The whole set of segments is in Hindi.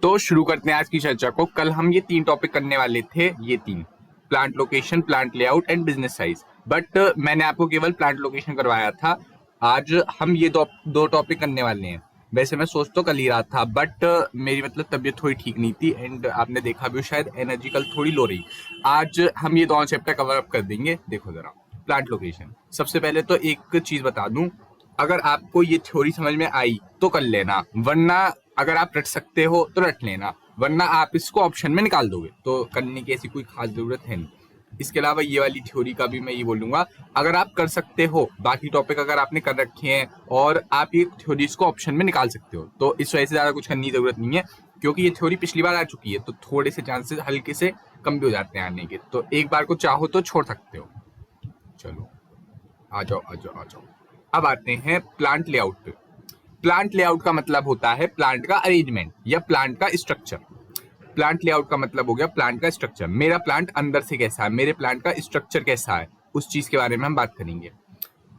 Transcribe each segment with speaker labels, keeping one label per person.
Speaker 1: तो शुरू करते हैं आज की चर्चा को। कल हम ये 3 टॉपिक करने वाले थे, ये 3, plant location, plant layout and business size. But मैंने आपको केवल प्लांट लोकेशन करवाया था। आज हम ये दो टॉपिक करने वाले हैं। वैसे मैं सोच तो कल ही रहा था, बट मेरी मतलब तबीयत थोड़ी ठीक नहीं थी एंड आपने देखा भी शायद, एनर्जी कल थोड़ी लो रही। आज हम ये दोनों चैप्टर कवर अप कर देंगे। देखो जरा, प्लांट लोकेशन। सबसे पहले तो एक चीज बता दूं, अगर आपको ये थ्योरी समझ में आई तो कर लेना, वरना अगर आप रट सकते हो तो रट लेना, वरना आप इसको ऑप्शन में निकाल दोगे, तो करने की ऐसी कोई खास जरूरत है नहीं। इसके अलावा ये वाली थ्योरी का भी मैं ये बोलूंगा, अगर आप कर सकते हो, बाकी टॉपिक अगर आपने कर रखे हैं और आप ये थ्योरीज को ऑप्शन में निकाल सकते हो, तो इस वजह से ज्यादा कुछ करने की जरूरत नहीं है, क्योंकि ये थ्योरी पिछली बार आ चुकी है, तो थोड़े से चांसेस हल्के से कम भी हो जाते हैं आने के। तो एक बार को चाहो तो छोड़ सकते हो। चलो आ जाओ आ जाओ आ जाओ। अब आते हैं प्लांट लेआउट पे। प्लांट लेआउट का मतलब होता है प्लांट का अरेंजमेंट या प्लांट का स्ट्रक्चर। प्लांट लेआउट का मतलब हो गया प्लांट का स्ट्रक्चर। मेरा प्लांट अंदर से कैसा है, मेरे प्लांट का स्ट्रक्चर कैसा है, उस चीज के बारे में हम बात करेंगे।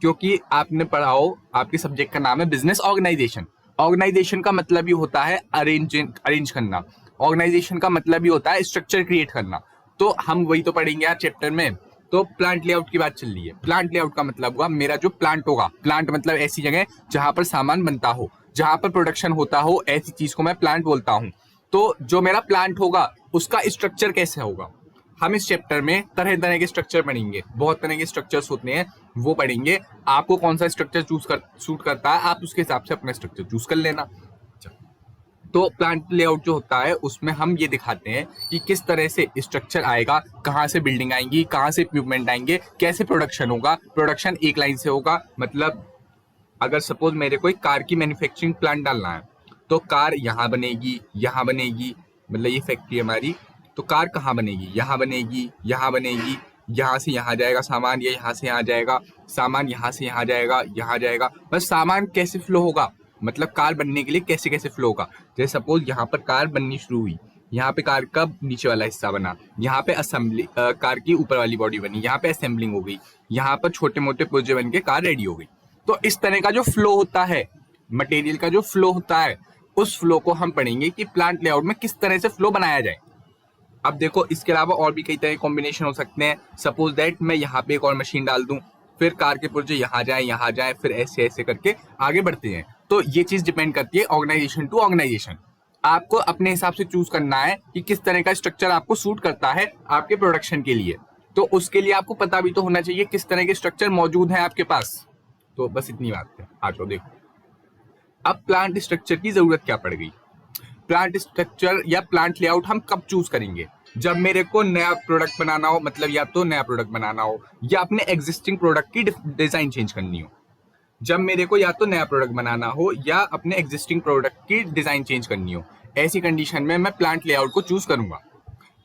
Speaker 1: क्योंकि आपने पढ़ा हो, आपके सब्जेक्ट का नाम है बिजनेस ऑर्गेनाइजेशन। ऑर्गेनाइजेशन का मतलब ही होता है अरेंज करना। ऑर्गेनाइजेशन का मतलब ही होता है स्ट्रक्चर क्रिएट करना। तो हम वही तो पढ़ेंगे यार चैप्टर में। तो प्लांट लेआउट की बात चल रही है। प्लांट लेआउट का मतलब हुआ मेरा जो प्लांट होगा, प्लांट मतलब ऐसी जगह जहां पर सामान बनता हो, जहां पर प्रोडक्शन होता हो, ऐसी चीज को मैं प्लांट बोलता हूं। तो जो मेरा प्लांट होगा उसका स्ट्रक्चर कैसे होगा, हम इस चैप्टर में तरह तरह के स्ट्रक्चर पढ़ेंगे। बहुत तरह के स्ट्रक्चर्स होते हैं, वो पढ़ेंगे। आपको कौन सा स्ट्रक्चर सूट करता है, आप उसके हिसाब से अपना स्ट्रक्चर चूज कर लेना। तो प्लांट लेआउट जो होता है उसमें हम ये दिखाते हैं कि किस तरह से स्ट्रक्चर आएगा, कहाँ से बिल्डिंग आएंगी, कहाँ से इक्विपमेंट आएंगे, कैसे प्रोडक्शन होगा। प्रोडक्शन एक लाइन से होगा, मतलब अगर सपोज मेरे को एक कार की मैन्युफैक्चरिंग प्लांट डालना है, तो कार यहाँ बनेगी, यहाँ बनेगी, मतलब ये फैक्ट्री हमारी। तो कार कहाँ बनेगी, यहाँ बनेगी, यहाँ बनेगी, यहाँ से यहाँ जाएगा सामान, या यहाँ से यहाँ जाएगा सामान, यहाँ से यहाँ जाएगा, यहाँ जाएगा। बस सामान कैसे फ्लो होगा, मतलब कार बनने के लिए कैसे कैसे फ्लो होगा। जैसे सपोज यहाँ पर कार बननी शुरू हुई, यहाँ पे कार का नीचे वाला हिस्सा बना, यहाँ पे असेंबली, कार की ऊपर वाली बॉडी बनी, यहाँ पे असेंबलिंग हो गई, यहाँ पर छोटे मोटे पुर्जे बन के कार रेडी हो गई। तो इस तरह का जो फ्लो होता है, मटेरियल का जो फ्लो होता है, उस फ्लो को हम पढ़ेंगे कि प्लांट लेआउट में किस तरह से फ्लो बनाया जाए। अब देखो, इसके अलावा और भी कई तरह के कॉम्बिनेशन हो सकते हैं। सपोज दैट मैं यहाँ पे एक और मशीन डाल दूं, फिर कार के पुर्जे यहाँ जाए, फिर ऐसे ऐसे करके आगे बढ़ते हैं। तो ये चीज डिपेंड करती है ऑर्गेनाइजेशन टू ऑर्गेनाइजेशन। आपको अपने हिसाब से चूज करना है कि किस तरह का स्ट्रक्चर आपको सूट करता है आपके प्रोडक्शन के लिए। तो उसके लिए आपको पता भी तो होना चाहिए किस तरह के स्ट्रक्चर मौजूद हैं आपके पास। तो बस इतनी बात है। आ जाओ देखो, अब प्लांट स्ट्रक्चर की जरूरत क्या पड़ गई। प्लांट स्ट्रक्चर या प्लांट लेआउट हम कब चूज करेंगे, जब मेरे को नया प्रोडक्ट बनाना हो, मतलब या तो नया प्रोडक्ट बनाना हो या अपने एग्जिस्टिंग प्रोडक्ट की डिजाइन चेंज करनी हो। जब मेरे को या तो नया प्रोडक्ट बनाना हो या अपने एग्जिस्टिंग प्रोडक्ट की डिजाइन चेंज करनी हो, ऐसी कंडीशन में मैं प्लांट लेआउट को चूज करूंगा।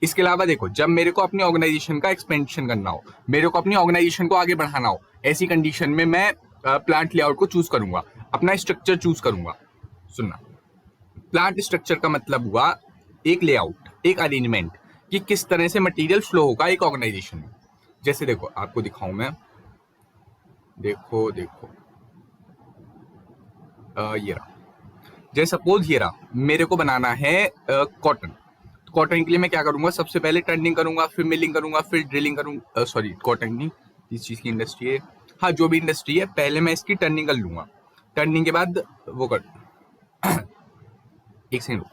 Speaker 1: इसके अलावा देखो, जब मेरे को अपनी ऑर्गेनाइजेशन का एक्सपेंशन करना हो, मेरे को अपनी ऑर्गेनाइजेशन को आगे बढ़ाना हो, ऐसी कंडीशन में मैं प्लांट लेआउट को चूज करूंगा, अपना स्ट्रक्चर चूज करूंगा। सुनना, प्लांट स्ट्रक्चर का मतलब हुआ एक लेआउट, एक अरेंजमेंट, कि किस तरह से मटेरियल फ्लो होगा एक ऑर्गेनाइजेशन में। जैसे देखो, आपको दिखाऊं मैं, देखो देखो, ये रहा। जैसे सपोज ये रहा, मेरे को बनाना है कॉटन। कॉटन के लिए मैं क्या करूंगा, सबसे पहले टर्निंग करूंगा, फिर मिलिंग करूंगा, फिर ड्रिलिंग करूंगा। सॉरी, कॉटन नहीं, जिस चीज की इंडस्ट्री है, हाँ जो भी इंडस्ट्री है, पहले मैं इसकी टर्निंग कर लूंगा। टर्निंग के बाद वो कर एक सेकंड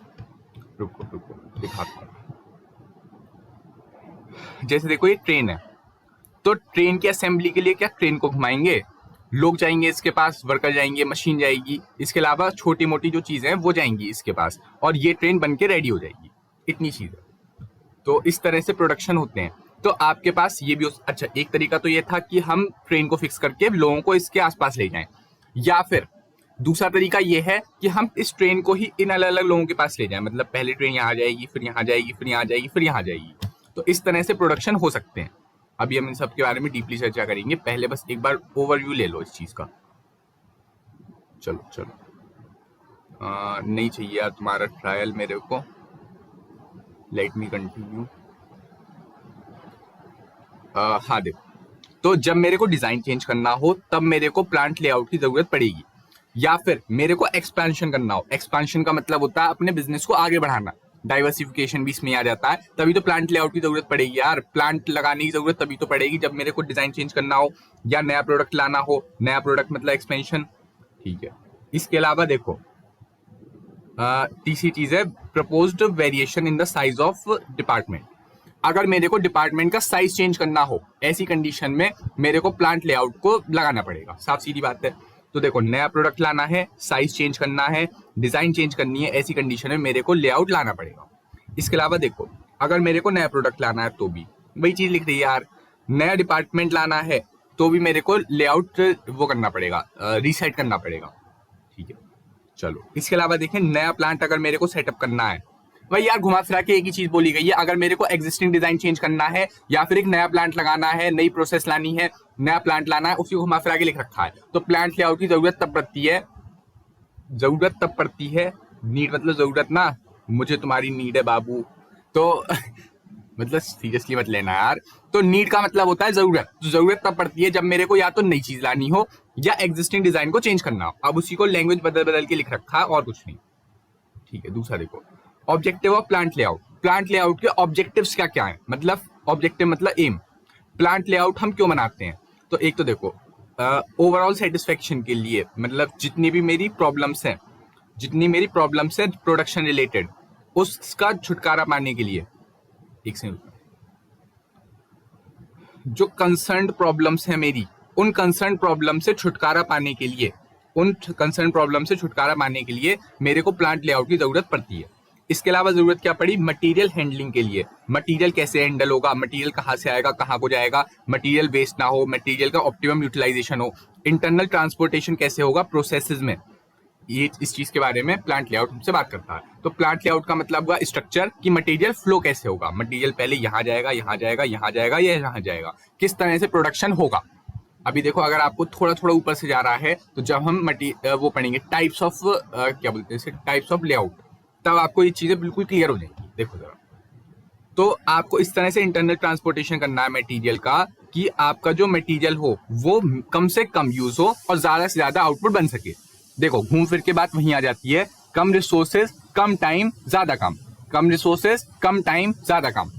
Speaker 1: रुको रुको, दिखाता हूँ। जैसे देखो, ये ट्रेन है, तो ट्रेन की असेंबली के लिए क्या ट्रेन को घुमाएंगे, लोग जाएंगे इसके पास, वर्कर जाएंगे, मशीन जाएगी, इसके अलावा छोटी मोटी जो चीजें हैं वो जाएंगी इसके पास, और ये ट्रेन बन के रेडी हो जाएगी। इतनी चीज है। तो इस तरह से प्रोडक्शन होते हैं। तो आपके पास ये भी अच्छा, एक तरीका तो ये था कि हम ट्रेन को फिक्स करके लोगों को इसके आसपास ले जाएं, या फिर दूसरा तरीका ये है कि हम इस ट्रेन को ही इन अलग अलग लोगों के पास ले जाएं, मतलब पहले ट्रेन यहाँ जाएगी, फिर यहाँ जाएगी, फिर यहाँ जाएगी, फिर यहाँ जाएगी। तो इस तरह से प्रोडक्शन हो सकते हैं। अभी हम इन सब के बारे में डीपली चर्चा करेंगे, पहले बस एक बार ओवरव्यू ले लो इस चीज का। चलो चलो, नहीं चाहिए यार तुम्हारा ट्रायल मेरे को, लेट मी कंटिन्यू। हाँ देखो, तो जब मेरे को डिजाइन चेंज करना हो तब मेरे को प्लांट लेआउट की जरूरत पड़ेगी। या फिर मेरे को एक्सपेंशन करना हो। एक्सपेंशन का मतलब होता है अपने बिजनेस को आगे बढ़ाना, डाइवर्सिफिकेशन भी इसमें आ जाता है। तभी तो प्लांट लेआउट की जरूरत पड़ेगी यार, प्लांट लगाने की जरूरत तभी तो पड़ेगी जब मेरे को डिजाइन चेंज करना हो या नया प्रोडक्ट लाना हो। नया प्रोडक्ट मतलब एक्सपेंशन, ठीक है। इसके अलावा देखो तीसरी चीज है proposed variation in the size of department. अगर मेरे को डिपार्टमेंट का साइज चेंज करना हो, ऐसी कंडीशन में मेरे को प्लांट लेआउट को लगाना पड़ेगा, साफ सीधी बात है। तो देखो नया प्रोडक्ट लाना है, साइज चेंज करना है, डिजाइन चेंज करनी है, ऐसी कंडीशन में मेरे को लेआउट लाना पड़ेगा। इसके अलावा देखो अगर मेरे को नया प्रोडक्ट लाना है तो भी वही चीज लिख रही है यार, नया डिपार्टमेंट लाना है तो भी मेरे को लेआउट वो करना पड़ेगा, रीसेट करना पड़ेगा, ठीक है। चलो इसके अलावा देखें नया प्लांट अगर मेरे को सेटअप करना है, वही यार घुमा फिरा के एक ही चीज बोली गई है। अगर मेरे को एग्जिस्टिंग डिजाइन चेंज करना है या फिर एक नया प्लांट लगाना है, नई प्रोसेस लानी है, नया प्लांट लाना है, उसी को घुमा फिरा के लिख रखा है। तो प्लांट लेआउट की जरूरत तब पड़ती है, नीड मतलब जरूरत ना, मुझे तुम्हारी नीड है बाबू। तो मतलब सीरियसली मत लेना यार। तो नीड का मतलब होता है जरूरत, तो जरूरत तब पड़ती है जब मेरे को या तो नई चीज लानी हो या एग्जिस्टिंग डिजाइन को चेंज करना हो। अब उसी को लैंग्वेज बदल बदल के लिख रखा है और कुछ नहीं, ठीक है। दूसरा देखो objective of plant layout. Plant layout के ऑब्जेक्टिव्स क्या क्या है, मतलब ऑब्जेक्टिव मतलब एम। प्लांट लेआउट हम क्यों बनाते हैं, तो एक तो देखो ओवरऑल सेटिस्फेक्शन के लिए, मतलब जितनी मेरी प्रॉब्लम्स हैं प्रोडक्शन रिलेटेड, उसका छुटकारा पाने के लिए। एक सेकंड, जो कंसर्न प्रॉब्लम्स है मेरी, उन कंसर्न प्रॉब्लम से छुटकारा पाने के लिए मेरे को प्लांट लेआउट की जरूरत पड़ती है। इसके अलावा जरूरत क्या पड़ी, मटेरियल हैंडलिंग के लिए। मटेरियल कैसे हैंडल होगा, मटेरियल कहाँ से आएगा, कहाँ को जाएगा, मटेरियल वेस्ट ना हो, मटेरियल का ऑप्टिमम यूटिलाइजेशन हो, इंटरनल ट्रांसपोर्टेशन कैसे होगा प्रोसेसेस में, ये इस चीज के बारे में प्लांट लेआउट हमसे बात करता है। तो प्लांट लेआउट का मतलब हुआ स्ट्रक्चर, कि मटेरियल फ्लो कैसे होगा, मटेरियल पहले यहाँ जाएगा, यहाँ जाएगा, यहाँ जाएगा या यहाँ जाएगा, किस तरह से प्रोडक्शन होगा। अभी देखो अगर आपको थोड़ा थोड़ा ऊपर से जा रहा है तो जब हम वो पढ़ेंगे टाइप्स ऑफ क्या बोलते हैं टाइप्स ऑफ लेआउट, तब आपको ये चीजें बिल्कुल क्लियर हो जाएंगी। देखो जरा, तो आपको इस तरह से इंटरनल ट्रांसपोर्टेशन करना है मटेरियल का, कि आपका जो मटेरियल हो वो कम से कम यूज हो और ज्यादा से ज्यादा आउटपुट बन सके। देखो घूम फिर के बात वहीं आ जाती है, कम रिसोर्सेज कम टाइम ज्यादा काम, कम रिसोर्सेज कम टाइम ज्यादा काम।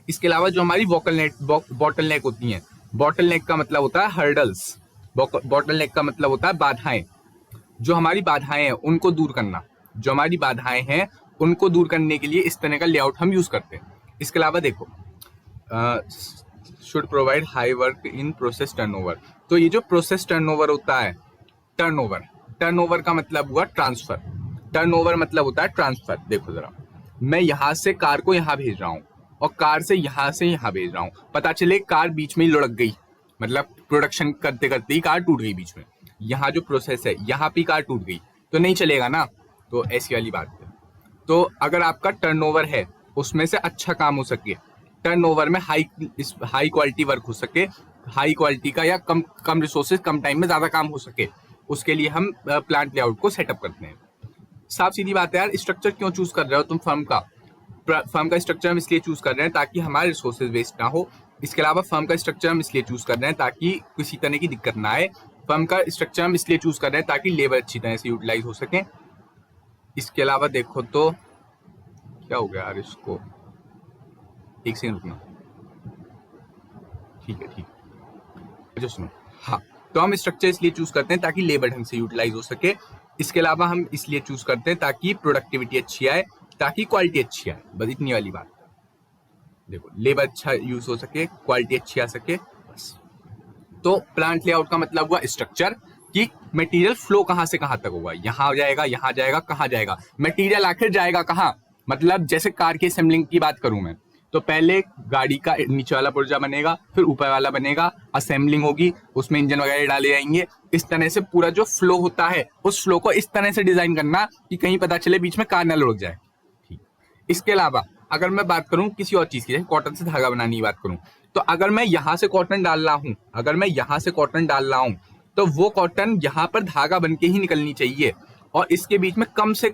Speaker 1: इसके अलावा जो हमारी बॉटल नेक होती हैं, बॉटल नेक का मतलब होता है हर्डल्स, बॉटल नेक का मतलब होता है बाधाएं। जो हमारी बाधाएं हैं उनको दूर करना, उनको दूर करने के लिए इस तरह का लेआउट हम यूज करते हैं। इसके अलावा देखो should provide high work in process turnover. तो ये जो प्रोसेस टर्नओवर होता है, टर्नओवर का मतलब हुआ ट्रांसफर, टर्नओवर मतलब होता है ट्रांसफर। देखो जरा, मैं यहाँ से कार को यहाँ भेज रहा हूँ और कार से यहाँ भेज रहा हूँ, पता चले कार बीच में ही लुढ़क गई, मतलब प्रोडक्शन करते करते ही कार टूट गई बीच में, यहाँ जो प्रोसेस है यहाँ पे कार टूट गई तो नहीं चलेगा ना। तो ऐसी वाली बात है। तो अगर आपका टर्नओवर है उसमें से अच्छा काम हो सके, टर्नओवर में हाई क्वालिटी वर्क हो सके, हाई क्वालिटी का या कम रिसोर्सेज कम टाइम में ज्यादा काम हो सके, उसके लिए हम प्लांट लेआउट को सेटअप करते हैं। साफ सीधी बात है यार। स्ट्रक्चर क्यों चूज कर रहे हो तुम, फर्म का स्ट्रक्चर हम इसलिए चूज कर रहे हैं ताकि हमारे रिसोर्सेज वेस्ट ना हो। इसके अलावा फर्म का स्ट्रक्चर हम इसलिए चूज कर रहे हैं ताकि किसी तरह की दिक्कत ना आए। फर्म का स्ट्रक्चर हम इसलिए चूज कर रहे हैं ताकि लेबर अच्छी तरह से यूटिलाइज हो सके। इसके अलावा देखो तो क्या हो गया यार, इसको एक सेकंड रुकना, ठीक है अच्छा सुनो, हाँ। तो हम स्ट्रक्चर इसलिए चूज करते हैं ताकि लेबर ढंग से यूटिलाइज हो सके। इसके अलावा हम इसलिए चूज करते हैं ताकि प्रोडक्टिविटी अच्छी आए, ताकि क्वालिटी अच्छी आए, बस इतनी वाली बात। देखो लेबर अच्छा यूज हो सके, क्वालिटी अच्छी आ सके, बस। तो प्लांट लेआउट का मतलब हुआ स्ट्रक्चर, कि मटेरियल फ्लो कहां से कहां तक होगा, यहाँ जाएगा, कहाँ जाएगा, मटेरियल आखिर जाएगा कहाँ। मतलब जैसे कार की असेंबलिंग की बात करूं मैं, तो पहले गाड़ी का नीचे वाला पुर्जा बनेगा, फिर ऊपर वाला बनेगा, असेंबलिंग होगी, उसमें इंजन वगैरह डाले जाएंगे। इस तरह से पूरा जो फ्लो होता है, उस फ्लो को इस तरह से डिजाइन करना कि कहीं पता चले बीच में कार न लुढ़क जाए, ठीक। इसके अलावा अगर मैं बात करूं किसी और चीज की, जैसे कॉटन से धागा बनाने की बात करूं, तो अगर मैं यहाँ से कॉटन डाल रहा हूं, तो वो कॉटन यहाँ पर धागा बन के ही निकलनी चाहिए और इसके बीच में कम से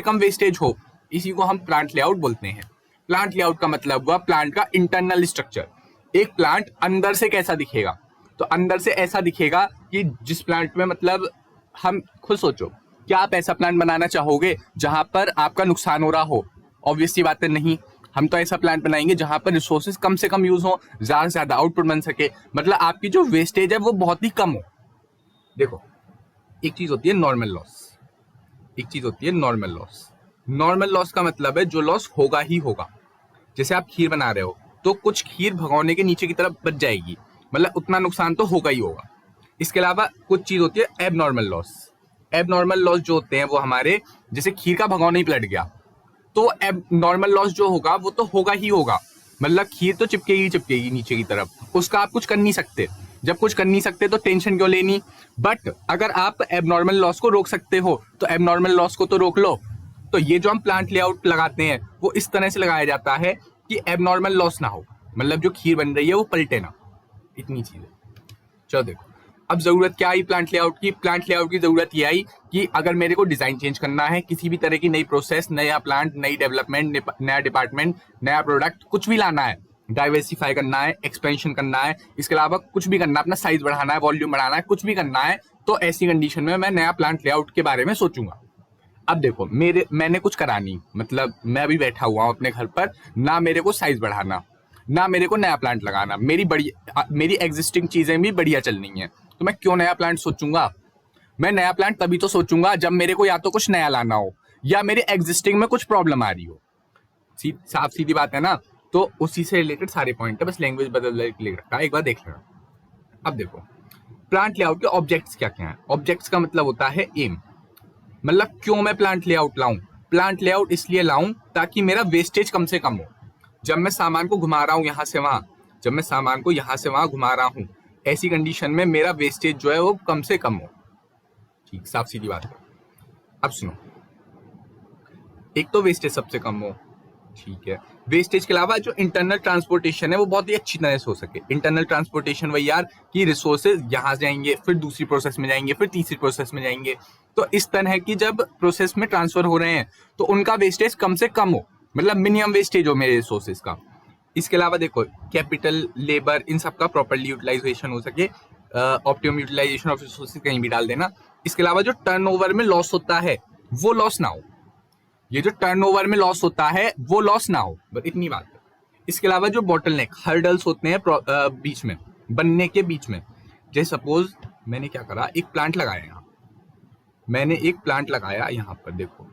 Speaker 1: कम वेस्टेज हो। इसी को हम प्लांट लेआउट बोलते हैं। प्लांट लेआउट का मतलब हुआ प्लांट का इंटरनल स्ट्रक्चर। एक प्लांट अंदर से कैसा दिखेगा, तो अंदर से ऐसा दिखेगा कि जिस प्लांट में मतलब हम खुद सोचो, क्या आप ऐसा प्लांट बनाना चाहोगे जहां पर आपका नुकसान हो रहा हो? ऑब्वियस सी बात है, नहीं। हम तो ऐसा प्लांट बनाएंगे जहां पर रिसोर्सेज कम से कम यूज हो, ज्यादा से ज्यादा आउटपुट बन सके, मतलब आपकी जो वेस्टेज है वो बहुत ही कम हो। देखो, एक चीज होती है नॉर्मल लॉस, एक चीज होती है नॉर्मल लॉस। नॉर्मल लॉस का मतलब है जो लॉस होगा ही होगा। जैसे आप खीर बना रहे हो तो कुछ खीर भगोने के नीचे की तरफ बच जाएगी, मतलब उतना नुकसान तो होगा ही होगा। इसके अलावा कुछ चीज होती है एबनॉर्मल लॉस। एबनॉर्मल लॉस जो होते हैं वो हमारे, जैसे खीर का भगोना ही पलट गया, तो एब नॉर्मल लॉस जो होगा वो तो होगा ही होगा, मतलब खीर तो चिपकेगी चिपकेगी नीचे की तरफ, उसका आप कुछ कर नहीं सकते। जब कुछ कर नहीं सकते तो टेंशन क्यों लेनी। बट अगर आप एबनॉर्मल लॉस को रोक सकते हो तो एबनॉर्मल लॉस को तो रोक लो। तो ये जो हम प्लांट लेआउट लगाते हैं वो इस तरह से लगाया जाता है कि एबनॉर्मल लॉस ना हो, मतलब जो खीर बन रही है वो पलटे ना, इतनी चीज है। चलो देखो, अब जरूरत क्या आई प्लांट लेआउट की? प्लांट लेआउट की जरूरत ये आई कि अगर मेरे को डिजाइन चेंज करना है, किसी भी तरह की नई प्रोसेस, नया प्लांट, नई डेवलपमेंट, नया डिपार्टमेंट, नया प्रोडक्ट, कुछ भी लाना है, डाइवर्सिफाई करना है, एक्सपेंशन करना है, इसके अलावा कुछ भी करना है, अपना साइज बढ़ाना है, वॉल्यूम बढ़ाना है, कुछ भी करना है, तो ऐसी कंडीशन में मैं नया प्लांट लेआउट के बारे में सोचूंगा। अब देखो, मैंने कुछ करा नहीं, मतलब मैं अभी बैठा हुआ हूँ अपने घर पर, ना मेरे को साइज बढ़ाना, ना मेरे को नया प्लांट लगाना, मेरी एग्जिस्टिंग चीजें भी बढ़िया चल रही हैं, तो मैं क्यों नया प्लांट सोचूंगा? मैं नया प्लांट तभी तो सोचूंगा जब मेरे को या तो कुछ नया लाना हो या मेरे एग्जिस्टिंग में कुछ प्रॉब्लम आ रही हो। साफ सीधी बात है ना। तो उसी से रिलेटेड सारे पॉइंट है, बस लैंग्वेज बदल रखा है, एक बार देख लेना। अब देखो, प्लांट लेआउट के ऑब्जेक्ट्स क्या क्या है? ऑब्जेक्ट्स का मतलब होता है एम, मतलब क्यों मैं प्लांट लेआउट लाऊं? प्लांट लेआउट इसलिए लाऊं ताकि मेरा वेस्टेज कम से कम हो। जब मैं सामान को घुमा रहा हूं यहाँ से वहां, जब मैं सामान को यहाँ से वहां घुमा रहा हूं, ऐसी कंडीशन में मेरा वेस्टेज जो है वो कम से कम हो। ठीक, साफ सीधी बात है। अब सुनो, एक तो वेस्टेज सबसे कम हो, ठीक है। वेस्टेज के अलावा जो इंटरनल ट्रांसपोर्टेशन है वो बहुत ही अच्छी तरह से हो सके। इंटरनल ट्रांसपोर्टेशन वही यार कि रिसोर्सेज यहाँ जाएंगे, फिर दूसरी प्रोसेस में जाएंगे, फिर तीसरी प्रोसेस में जाएंगे, तो इस तरह है कि जब प्रोसेस में ट्रांसफर हो रहे हैं तो उनका वेस्टेज कम से कम हो, मतलब मिनिमम वेस्टेज हो मेरे रिसोर्सेज का। इसके अलावा देखो, कैपिटल, लेबर, इन सब का प्रॉपर्ली यूटिलाइजेशन हो सके, ऑप्टिमम यूटिलाइजेशन ऑफ रिसोर्सेज कहीं भी डाल देना। इसके अलावा जो टर्नओवर में लॉस होता है वो लॉस ना हो, ये जो टर्नओवर में लॉस होता है वो लॉस ना हो, बस इतनी बात है। इसके अलावा जो बॉटलनेक, हर्डल्स होते हैं बीच में, बनने के बीच में, जैसे सपोज मैंने क्या करा, एक प्लांट लगाया यहाँ, मैंने एक प्लांट लगाया यहाँ पर, देखो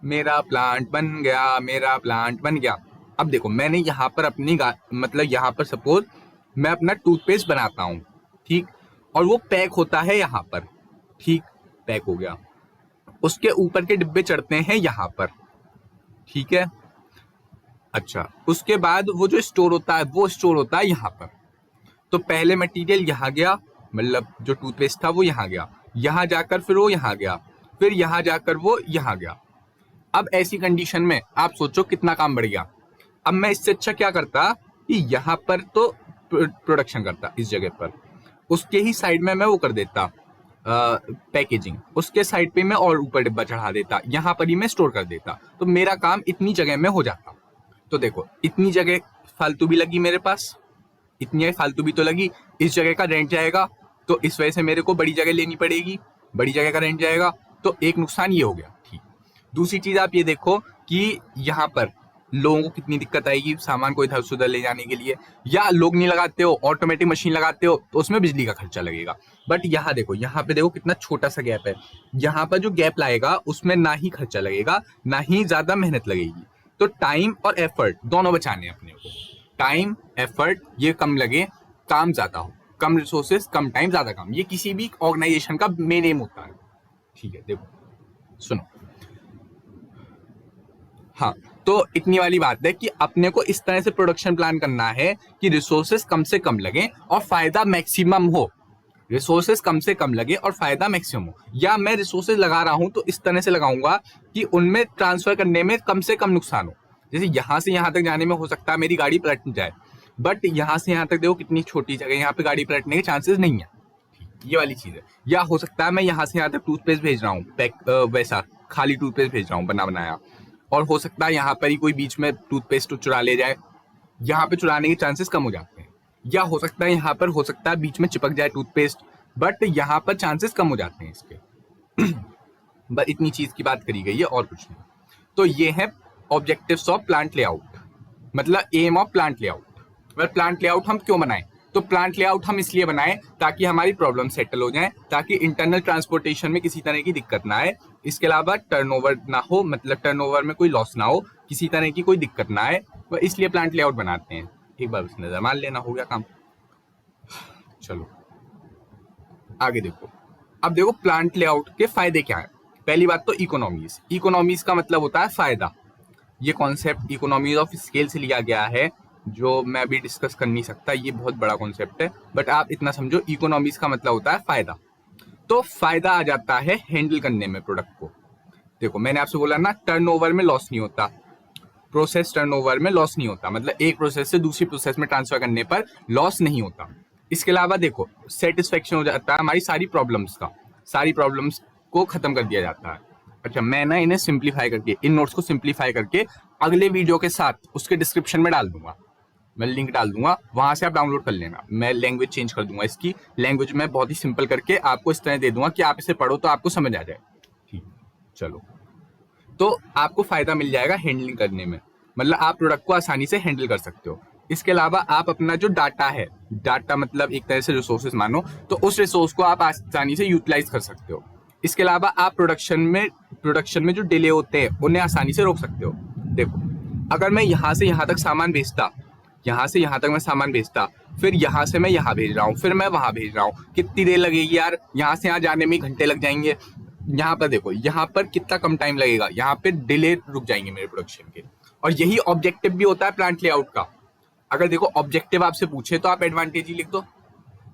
Speaker 1: मेरा प्लांट बन गया, मेरा प्लांट बन गया। अब देखो, मैंने यहाँ पर अपनी मतलब यहाँ पर सपोज मैं अपना टूथपेस्ट बनाता हूँ, ठीक, और वो पैक होता है यहाँ पर, ठीक, पैक हो गया, उसके ऊपर के डिब्बे चढ़ते हैं यहाँ पर, ठीक है। अच्छा, उसके बाद वो जो स्टोर होता है वो स्टोर होता है यहाँ पर। तो पहले मटेरियल यहाँ गया, मतलब जो टूथपेस्ट था वो यहाँ गया, यहाँ जाकर फिर वो यहाँ गया, फिर यहाँ जाकर वो यहाँ गया। अब ऐसी कंडीशन में आप सोचो कितना काम बढ़ गया। अब मैं इससे अच्छा क्या करता कि यहाँ पर तो प्रोडक्शन करता, इस जगह पर, उसके ही साइड में मैं वो कर देता पैकेजिंग, उसके साइड पे मैं और ऊपर डिब्बा चढ़ा देता, यहाँ पर ही मैं स्टोर कर देता, तो मेरा काम इतनी जगह में हो जाता। तो देखो, इतनी जगह फालतू भी लगी मेरे पास, इतनी फालतू भी तो लगी, इस जगह का रेंट जाएगा, तो इस वजह से मेरे को बड़ी जगह लेनी पड़ेगी, बड़ी जगह का रेंट जाएगा, तो एक नुकसान ये हो गया, ठीक। दूसरी चीज आप ये देखो कि यहाँ पर लोगों को कितनी दिक्कत आएगी सामान को इधर से उधर ले जाने के लिए, या लोग नहीं लगाते हो, ऑटोमेटिक मशीन लगाते हो, तो उसमें बिजली का खर्चा लगेगा। बट यहाँ देखो, यहाँ पे देखो कितना छोटा सा गैप है, यहाँ पर जो गैप लाएगा उसमें ना ही खर्चा लगेगा, ना ही ज्यादा मेहनत लगेगी। तो टाइम और एफर्ट दोनों बचाने अपने को, टाइम एफर्ट ये कम लगे, काम ज्यादा हो, कम रिसोर्सेस कम टाइम ज्यादा काम, ये किसी भी ऑर्गेनाइजेशन का मेन एम होता है, ठीक है। देखो सुनो, हाँ, तो इतनी वाली बात है कि अपने को इस तरह से प्रोडक्शन प्लान करना है कि रिसोर्सेस कम से कम लगे और फायदा मैक्सिमम हो, रिसोर्सेस कम से कम लगे और फायदा मैक्सिमम हो। या मैं रिसोर्सेस लगा रहा हूं तो इस तरह से लगाऊंगा कि उनमें ट्रांसफर करने में कम से कम नुकसान हो। जैसे यहां से यहां तक जाने में हो सकता है मेरी गाड़ी पलट जाए, बट यहां से यहां तक देखो कितनी छोटी जगह, यहाँ पे गाड़ी पलटने के चांसेस नहीं है, ये वाली चीज है। या हो सकता है मैं यहाँ से यहाँ तक टूथपेस्ट भेज रहा हूँ, पैक वैसा खाली टूथपेस्ट भेज रहा हूँ बना बनाया, और हो सकता है यहाँ पर ही कोई बीच में टूथपेस्ट चुरा ले जाए, यहाँ पे चुराने के चांसेस कम हो जाते हैं। या हो सकता है यहाँ पर हो सकता है बीच में चिपक जाए टूथपेस्ट, बट यहाँ पर चांसेस कम हो जाते हैं इसके। बस इतनी चीज की बात करी गई है और कुछ नहीं। तो ये है ऑब्जेक्टिव्स ऑफ प्लांट लेआउट, मतलब aim of plant layout. Plant layout हम क्यों बनाएं? तो प्लांट लेआउट हम इसलिए बनाएं ताकि हमारी प्रॉब्लम सेटल हो जाए, ताकि इंटरनल ट्रांसपोर्टेशन में किसी तरह की दिक्कत ना आए, इसके अलावा टर्नओवर ना हो, मतलब टर्नओवर में कोई लॉस ना हो, किसी तरह की कोई दिक्कत ना आए, वह इसलिए प्लांट लेआउट बनाते हैं। एक बार उसने नजर मान लेना, हो गया काम। चलो आगे देखो। अब देखो प्लांट लेआउट के फायदे क्या है। पहली बात तो इकोनॉमीज। इकोनॉमीज का मतलब होता है फायदा। ये कॉन्सेप्ट इकोनॉमीज ऑफ स्केल से लिया गया है, जो मैं अभी डिस्कस कर नहीं सकता, ये बहुत बड़ा कॉन्सेप्ट है, बट आप इतना समझो इकोनॉमीज का मतलब होता है फायदा। तो फायदा आ जाता है हैंडल करने में प्रोडक्ट को। देखो मैंने आपसे बोला ना, टर्नओवर में लॉस नहीं होता, प्रोसेस टर्नओवर में लॉस नहीं होता, मतलब एक प्रोसेस से दूसरी प्रोसेस में ट्रांसफर करने पर लॉस नहीं होता। इसके अलावा देखो सेटिस्फेक्शन हो जाता है हमारी सारी प्रॉब्लम्स का, सारी प्रॉब्लम्स को खत्म कर दिया जाता है। अच्छा, मैं ना इन्हें सिंप्लीफाई करके, इन नोट्स को सिंप्लीफाई करके अगले वीडियो के साथ उसके डिस्क्रिप्शन में डाल दूंगा, मैं लिंक डाल दूंगा, वहां से आप डाउनलोड कर लेना। मैं लैंग्वेज चेंज कर दूंगा, इसकी लैंग्वेज में बहुत ही सिंपल करके आपको इस तरह दे दूंगा कि आप इसे पढ़ो तो आपको समझ आ जाए। ठीक, चलो। तो आपको फायदा मिल जाएगा हैंडलिंग करने में, मतलब आप प्रोडक्ट को आसानी से हैंडल कर सकते हो। इसके अलावा आप अपना जो डाटा है, डाटा मतलब एक तरह से रिसोर्सेज मानो, तो उस रिसोर्स को आप आसानी से यूटिलाइज कर सकते हो। इसके अलावा आप प्रोडक्शन में जो डिले होते हैं उन्हें आसानी से रोक सकते हो। देखो अगर मैं यहाँ से यहाँ तक सामान भेजता, यहाँ से यहाँ तक मैं सामान भेजता, फिर यहाँ से मैं यहाँ भेज रहा हूँ, फिर मैं वहां भेज रहा हूँ, कितनी देर लगेगी यार, यहाँ से यहाँ जाने में घंटे लग जाएंगे। यहाँ पर देखो, यहाँ पर कितना कम टाइम लगेगा, यहाँ पे डिले रुक जाएंगे मेरे प्रोडक्शन के। और यही ऑब्जेक्टिव भी होता है प्लांट लेआउट का। अगर देखो ऑब्जेक्टिव आपसे पूछे तो आप एडवांटेज ही लिख दो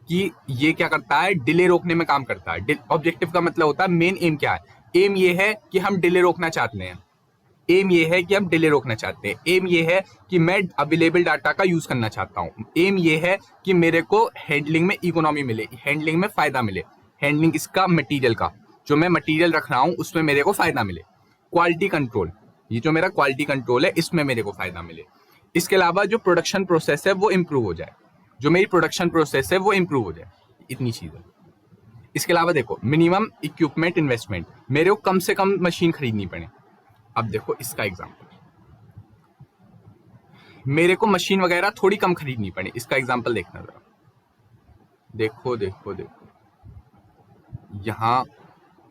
Speaker 1: कि ये क्या करता है, डिले रोकने में काम करता है। ऑब्जेक्टिव का मतलब होता है मेन एम क्या है। एम ये है कि हम डिले रोकना चाहते हैं, एम ये है कि हम डिले रोकना चाहते हैं, एम ये है कि मैं अवेलेबल डाटा का यूज करना चाहता हूँ, एम ये है कि मेरे को हैंडलिंग में इकोनॉमी मिले, हैंडलिंग में फायदा मिले, हैंडलिंग इसका मटेरियल का, जो मैं मटेरियल रख रहा हूँ उसमें मेरे को फायदा मिले। क्वालिटी कंट्रोल, ये जो मेरा क्वालिटी कंट्रोल है इसमें मेरे को फायदा मिले। इसके अलावा जो प्रोडक्शन प्रोसेस है वो इम्प्रूव हो जाए, जो मेरी प्रोडक्शन प्रोसेस है वो इम्प्रूव हो जाए, इतनी चीज है। इसके अलावा देखो मिनिमम इक्विपमेंट इन्वेस्टमेंट, मेरे को कम से कम मशीन खरीदनी पड़े। अब देखो इसका एग्जांपल, मेरे को मशीन वगैरह थोड़ी कम खरीदनी पड़े, इसका एग्जांपल देखना जरा। देखो देखो देखो, यहाँ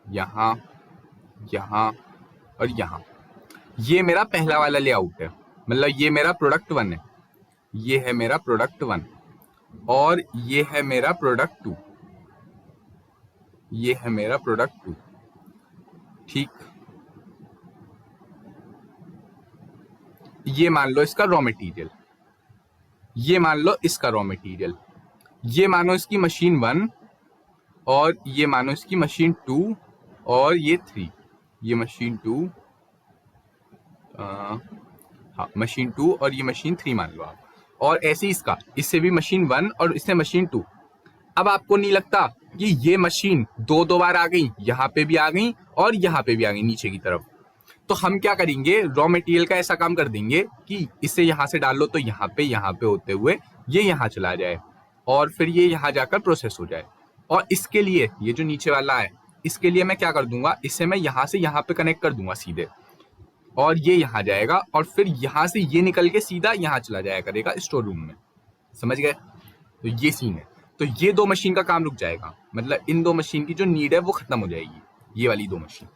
Speaker 1: यहाँ यहाँ और यहाँ, ये मेरा पहला वाला लेआउट है, मतलब ये मेरा प्रोडक्ट 1 है, ये है मेरा प्रोडक्ट 1 और ये है मेरा प्रोडक्ट 2, ये है मेरा प्रोडक्ट 2। ठीक, ये मान लो इसका रॉ मटेरियल, ये मान लो इसका रॉ मटेरियल, ये मानो इसकी मशीन 1 और ये मानो इसकी मशीन 2 और ये 3, ये मशीन 2, हाँ मशीन 2 और ये मशीन 3 मान लो आप। और ऐसे इसका, इससे भी मशीन 1 और इससे मशीन 2। अब आपको नहीं लगता कि ये मशीन दो बार आ गई, यहाँ पे भी आ गई और यहाँ पे भी आ गई नीचे की तरफ, तो हम क्या करेंगे, रॉ मटेरियल का ऐसा काम कर देंगे कि इसे यहाँ से डालो तो यहाँ पे होते हुए ये यहाँ चला जाए और फिर ये यहाँ जाकर प्रोसेस हो जाए। और इसके लिए ये जो नीचे वाला है, इसके लिए मैं क्या कर दूंगा, इसे मैं यहाँ से यहाँ पे कनेक्ट कर दूंगा सीधे, और ये यहाँ जाएगा और फिर यहाँ से ये निकल के सीधा यहाँ चला जाया करेगा स्टोर रूम में। समझ गए? तो ये सीन है। तो ये 2 मशीन का काम रुक जाएगा, मतलब इन 2 मशीन की जो नीड है वो खत्म हो जाएगी, ये वाली 2 मशीन।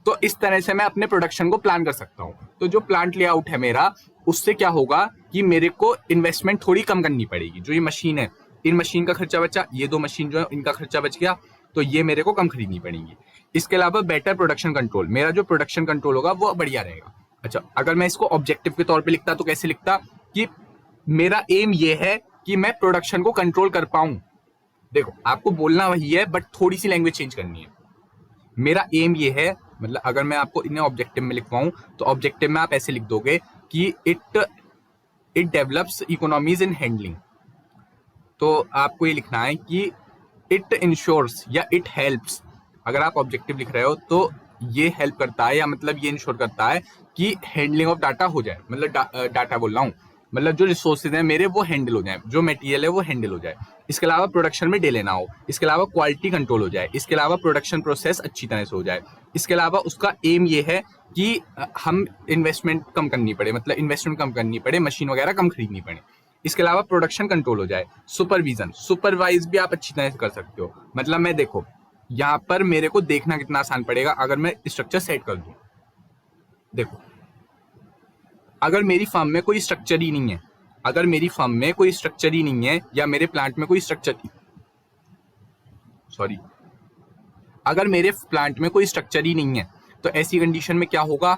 Speaker 1: तो इस तरह से मैं अपने प्रोडक्शन को प्लान कर सकता हूँ। तो जो प्लांट लेआउट है मेरा, उससे क्या होगा कि मेरे को इन्वेस्टमेंट थोड़ी कम करनी पड़ेगी। जो ये मशीन है, इन मशीन का खर्चा बचा, ये 2 मशीन जो है इनका खर्चा बच गया, तो ये मेरे को कम खरीदनी पड़ेगी। इसके अलावा बेटर प्रोडक्शन कंट्रोल, मेरा जो प्रोडक्शन कंट्रोल होगा वो बढ़िया रहेगा। अच्छा, अगर मैं इसको ऑब्जेक्टिव के तौर पे लिखता तो कैसे लिखता कि मेरा एम ये है कि मैं प्रोडक्शन को कंट्रोल कर पाऊं। देखो आपको बोलना वही है बट थोड़ी सी लैंग्वेज चेंज करनी है। मेरा एम ये है, मतलब अगर मैं आपको इन्हें ऑब्जेक्टिव में लिखवाऊं तो ऑब्जेक्टिव में आप ऐसे लिख दोगे कि it develops economies in handling. तो आपको ये लिखना है कि इट इंश्योर्स या इट हेल्प्स। अगर आप ऑब्जेक्टिव लिख रहे हो तो ये हेल्प करता है या मतलब ये इंश्योर करता है कि हैंडलिंग ऑफ डाटा हो जाए, मतलब डाटा बोल रहा हूँ, मतलब जो रिसोर्सेज हैं मेरे वो हैंडल हो जाए, जो मटेरियल है वो हैंडल हो जाए। इसके अलावा प्रोडक्शन में डिले ना हो, इसके अलावा क्वालिटी कंट्रोल हो जाए, इसके अलावा प्रोडक्शन प्रोसेस अच्छी तरह से हो जाए। इसके अलावा उसका एम ये है कि हम इन्वेस्टमेंट कम करनी पड़े, मतलब इन्वेस्टमेंट कम करनी पड़े, मशीन वगैरह कम खरीदनी पड़े। इसके अलावा प्रोडक्शन कंट्रोल हो जाए। सुपरविजन, सुपरवाइज भी आप अच्छी तरह से कर सकते हो। मतलब मैं देखो यहाँ पर मेरे को देखना कितना आसान पड़ेगा अगर मैं स्ट्रक्चर सेट कर दूं। देखो अगर मेरी फर्म में कोई स्ट्रक्चर ही नहीं है, अगर मेरी फर्म में कोई स्ट्रक्चर ही नहीं है या मेरे प्लांट में कोई स्ट्रक्चर अगर मेरे प्लांट में कोई स्ट्रक्चर ही नहीं है तो ऐसी कंडीशन में क्या होगा?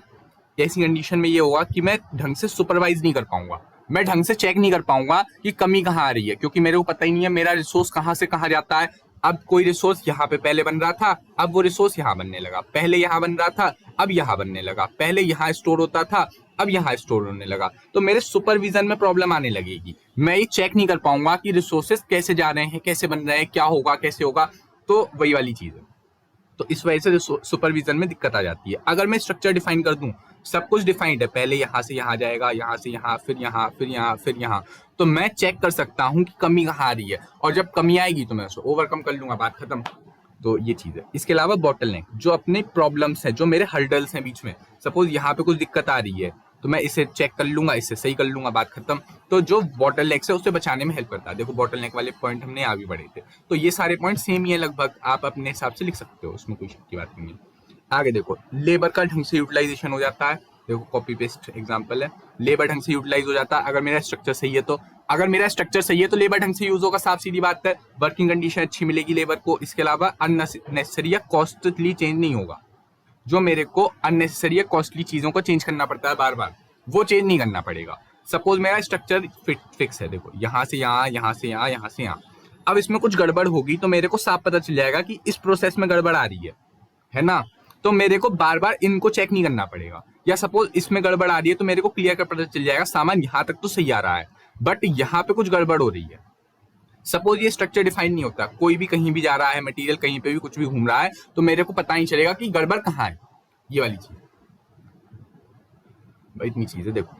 Speaker 1: ऐसी कंडीशन में ये होगा कि मैं ढंग से सुपरवाइज नहीं कर पाऊंगा, मैं ढंग से चेक नहीं कर पाऊंगा कि कमी कहाँ आ रही है, क्योंकि मेरे को पता ही नहीं है मेरा रिसोर्स कहाँ से कहाँ जाता है। अब कोई रिसोर्स यहाँ पे पहले बन रहा था, अब वो रिसोर्स यहाँ बनने लगा, पहले यहाँ बन रहा था अब यहाँ बनने लगा, पहले यहाँ स्टोर होता था अब यहाँ स्टोर होने लगा। तो मेरे सुपरविजन में प्रॉब्लम आने लगेगी, मैं ये चेक नहीं कर पाऊंगा कि रिसोर्सेज कैसे जा रहे हैं, कैसे बन रहे हैं, क्या होगा, कैसे होगा। तो वही वाली चीज है। तो इस वजह से सुपरविजन में दिक्कत आ जाती है। अगर मैं स्ट्रक्चर डिफाइन कर दूं, सब कुछ डिफाइंड है, पहले यहाँ से यहाँ जाएगा, यहाँ से यहाँ, फिर यहाँ, फिर यहाँ, फिर यहाँ, तो मैं चेक कर सकता हूँ कि कमी कहाँ आ रही है, और जब कमी आएगी तो मैं उसको ओवरकम कर लूंगा, बात खत्म। तो ये चीज है। इसके अलावा बॉटलनेक, जो अपने प्रॉब्लम्स हैं, जो मेरे हर्डल्स हैं बीच में, सपोज यहाँ पे कुछ दिक्कत आ रही है तो मैं इसे चेक कर लूंगा, इससे सही कर लूंगा, बात खत्म। तो जो बॉटलनेक है उसे बचाने में हेल्प करता है। देखो बॉटलनेक वाले पॉइंट हमने आगे बढ़े थे, तो ये सारे पॉइंट सेम ही है लगभग, आप अपने हिसाब से लिख सकते हो, उसमें कोई शक की बात नहीं है। आगे देखो लेबर का ढंग से यूटिलाइजेशन हो जाता है। देखो कॉपी पेस्ट एग्जांपल है, लेबर ढंग से यूटिलाइज हो जाता है अगर मेरा स्ट्रक्चर सही है। तो अगर मेरा स्ट्रक्चर सही है तो लेबर ढंग से यूज होगा, साफ सीधी बात है। वर्किंग कंडीशन अच्छी मिलेगी लेबर को। इसके अलावा अननेसेसरी या कॉस्टली चेंज नहीं होगा। जो मेरे को अननेसेसरी या कॉस्टली चीजों को चेंज करना पड़ता है बार बार, वो चेंज नहीं करना पड़ेगा। सपोज मेरा स्ट्रक्चर फिक्स है, देखो यहाँ से यहाँ, यहाँ से यहाँ, यहाँ से यहाँ। अब इसमें कुछ गड़बड़ होगी तो मेरे को साफ पता चल जाएगा कि इस प्रोसेस में गड़बड़ आ रही है ना। तो मेरे को बार बार इनको चेक नहीं करना पड़ेगा। या सपोज इसमें गड़बड़ आ रही है तो मेरे को क्लियर कर पता चल जाएगा सामान यहाँ तक तो सही आ रहा है, बट यहाँ पे कुछ गड़बड़ हो रही है। सपोज ये स्ट्रक्चर डिफाइन नहीं होता, कोई भी कहीं भी जा रहा है, मटेरियल कहीं पे भी कुछ भी घूम रहा है, तो मेरे को पता नहीं चलेगा कि गड़बड़ कहाँ है। ये वाली चीज, इतनी चीज है। देखो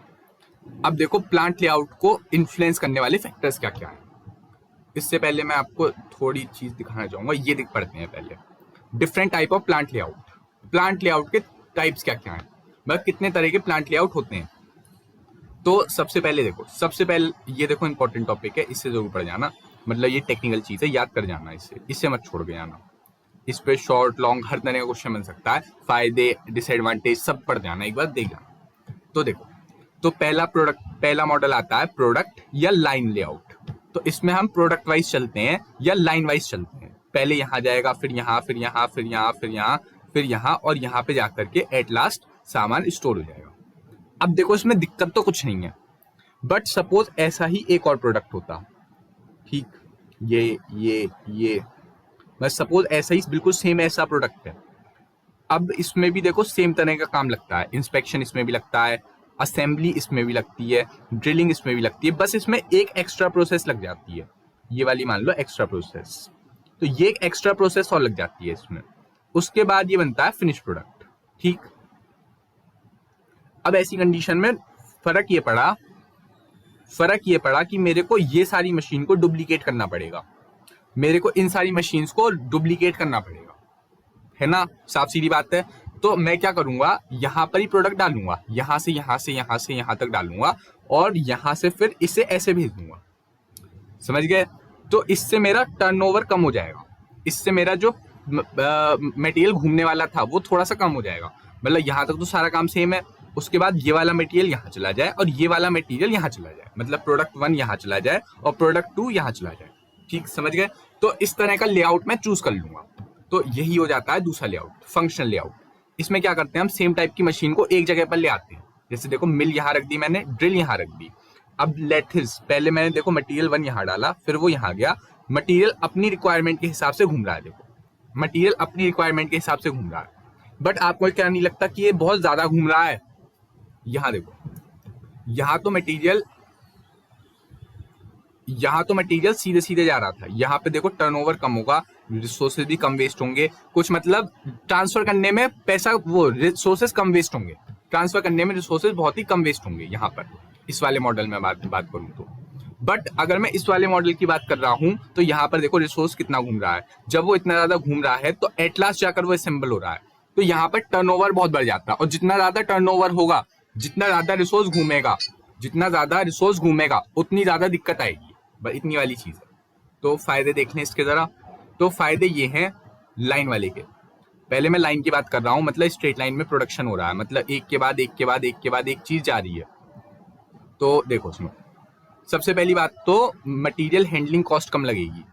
Speaker 1: अब देखो प्लांट लेआउट को इन्फ्लुएंस करने वाले फैक्टर्स क्या क्या है। इससे पहले मैं आपको थोड़ी चीज दिखाना चाहूंगा, ये दिख पड़ते हैं पहले। Different type of plant layout. Plant layout के टाइप्स क्या क्या हैं, मतलब कितने तरह के प्लांट लेआउट होते हैं। तो सबसे पहले देखो, सबसे पहले ये देखो इंपॉर्टेंट टॉपिक है, इससे जरूर पढ़ जाना, मतलब ये टेक्निकल चीज है, याद कर जाना, इससे मत छोड़ के जाना। इस पे शॉर्ट लॉन्ग हर तरह का क्वेश्चन बन सकता है, फायदे डिसएडवांटेज सब पढ़ जाना, एक बार देख जाना। तो देखो, तो पहला मॉडल आता है प्रोडक्ट या लाइन लेआउट। तो इसमें हम प्रोडक्ट वाइज चलते हैं या लाइन वाइज चलते हैं, पहले यहाँ जाएगा, फिर यहाँ, फिर यहाँ, फिर यहाँ, फिर यहाँ, फिर यहाँ, और यहाँ पे जाकर के एट लास्ट सामान स्टोर हो जाएगा। अब देखो इसमें दिक्कत तो कुछ नहीं है, बट सपोज ऐसा ही एक और प्रोडक्ट होता, ठीक, ये बस सपोज ऐसा ही बिल्कुल सेम ऐसा प्रोडक्ट है। अब इसमें भी देखो सेम तरह का काम लगता है, इंस्पेक्शन इसमें भी लगता है, असेंबली इसमें भी लगती है, ड्रिलिंग इसमें भी लगती है, बस इसमें एक एक्स्ट्रा प्रोसेस लग जाती है, ये वाली मान लो एक्स्ट्रा प्रोसेस। तो ये एक एक्स्ट्रा प्रोसेस और लग जाती है इसमें, उसके बाद ये बनता है फिनिश प्रोडक्ट, ठीक। अब ऐसी कंडीशन में फर्क ये पड़ा कि मेरे को ये सारी मशीन को डुप्लीकेट करना पड़ेगा, मेरे को इन सारी मशीन्स को डुप्लीकेट करना पड़ेगा, है ना, साफ सीधी बात है। तो मैं क्या करूंगा, यहाँ पर ही प्रोडक्ट डालूंगा, यहाँ से यहाँ से यहाँ से यहाँ तक डालूंगा, और यहाँ से फिर इसे ऐसे भेज दूंगा, समझ गए। तो इससे मेरा टर्नओवर कम हो जाएगा, इससे मेरा जो मटेरियल घूमने वाला था वो थोड़ा सा कम हो जाएगा। मतलब यहाँ तक तो सारा काम सेम है, उसके बाद ये वाला मटेरियल यहाँ चला जाए और ये वाला मटेरियल यहाँ चला जाए, मतलब प्रोडक्ट 1 यहाँ चला जाए और प्रोडक्ट 2 यहाँ चला जाए, ठीक, समझ गए। तो इस तरह का लेआउट मैं चूज कर लूंगा। तो यही हो जाता है दूसरा लेआउट, फंक्शनल लेआउट। इसमें क्या करते हैं, हम सेम टाइप की मशीन को एक जगह पर ले आते हैं। जैसे देखो मिल यहाँ रख दी मैंने, ड्रिल यहाँ रख दी। अब लेथिस, पहले मैंने देखो मटेरियल 1 यहाँ डाला, फिर वो यहाँ गया, मटेरियल अपनी रिक्वायरमेंट के हिसाब से घूम रहा है। देखो मटेरियल अपनी रिक्वायरमेंट के हिसाब से घूम रहा है, बट आपको क्या नहीं लगता कि ये बहुत ज्यादा घूम रहा है। यहाँ देखो, यहाँ तो मटेरियल सीधे सीधे जा रहा था, यहाँ पे देखो टर्नओवर कम होगा, रिसोर्सेज भी कम वेस्ट होंगे, कुछ मतलब ट्रांसफर करने में पैसा, वो रिसोर्सेज कम वेस्ट होंगे, ट्रांसफर करने में रिसोर्सेज बहुत ही कम वेस्ट होंगे यहाँ पर, इस वाले मॉडल में बात करूँ तो। बट अगर मैं इस वाले मॉडल की बात कर रहा हूँ तो यहाँ पर देखो रिसोर्स कितना घूम रहा है। जब वो इतना ज्यादा घूम रहा है तो एट लास्ट जाकर वो असेंबल हो रहा है, तो यहाँ पर टर्नओवर बहुत बढ़ जाता है। और जितना ज्यादा टर्नओवर होगा, जितना ज्यादा रिसोर्स घूमेगा, उतनी ज्यादा दिक्कत आएगी। बस इतनी वाली चीज है। तो फायदे देख लें इसके जरा। तो फायदे ये हैं लाइन वाले के। पहले मैं लाइन की बात कर रहा हूँ, मतलब स्ट्रेट लाइन में प्रोडक्शन हो रहा है, मतलब एक के बाद एक चीज जा रही है। तो देखो सुनो, सबसे पहली बात तो मटेरियल हैंडलिंग कॉस्ट कम लगेगी।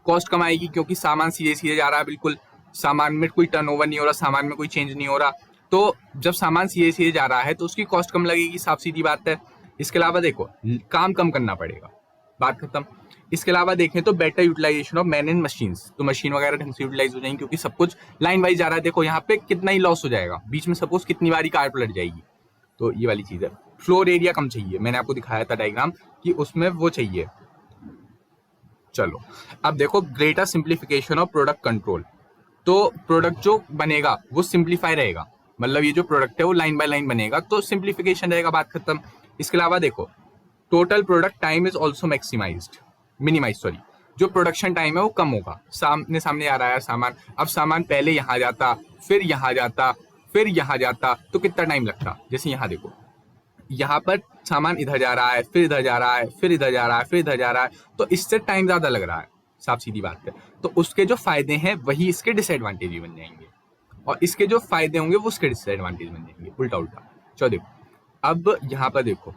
Speaker 1: कॉस्ट कम आएगी क्योंकि सामान सीधे सीधे जा रहा है, बिल्कुल सामान में कोई टर्नओवर नहीं हो रहा, सामान में कोई चेंज नहीं हो रहा। तो जब सामान सीधे सीधे जा रहा है तो उसकी कॉस्ट कम लगेगी, साफ सीधी बात है। इसके अलावा देखो काम कम करना पड़ेगा, बात खत्म। इसके अलावा देखें तो better utilisation of man and machines, तो मशीन वगैरह ढंग से यूटिलाइज हो जाएंगी क्योंकि सब कुछ लाइन वाइज जा रहा है। देखो यहाँ पे कितना ही लॉस हो जाएगा, बीच में सपोज कितनी बारी कार पलट जाएगी। तो ये वाली चीज है। फ्लोर एरिया कम चाहिए, मैंने आपको दिखाया था डायग्राम कि उसमें वो चाहिए। चलो अब देखो greater simplification of product control. तो प्रोडक्ट जो बनेगा वो सिंप्लीफाई रहेगा, मतलब ये जो प्रोडक्ट है वो लाइन बाय लाइन बनेगा, तो सिंप्लीफिकेशन रहेगा, बात खत्म। इसके अलावा देखो total product time is also minimise, जो प्रोडक्शन टाइम है वो कम होगा। सामने आ रहा है सामान, अब सामान पहले यहाँ जाता, फिर यहाँ जाता, फिर यहाँ जाता, तो कितना टाइम लगता। जैसे यहाँ देखो, यहाँ पर सामान इधर जा रहा है, फिर इधर जा रहा है, फिर इधर जा रहा है, फिर इधर जा रहा है, तो इससे टाइम ज्यादा लग रहा है, साफ सीधी बात है। तो उसके जो फायदे हैं वही इसके डिसएडवांटेज भी बन जाएंगे, और इसके जो फायदे होंगे वो उसके डिसएडवांटेज बन जाएंगे, उल्टा उल्टा। चलो देखो, अब यहाँ पर देखो,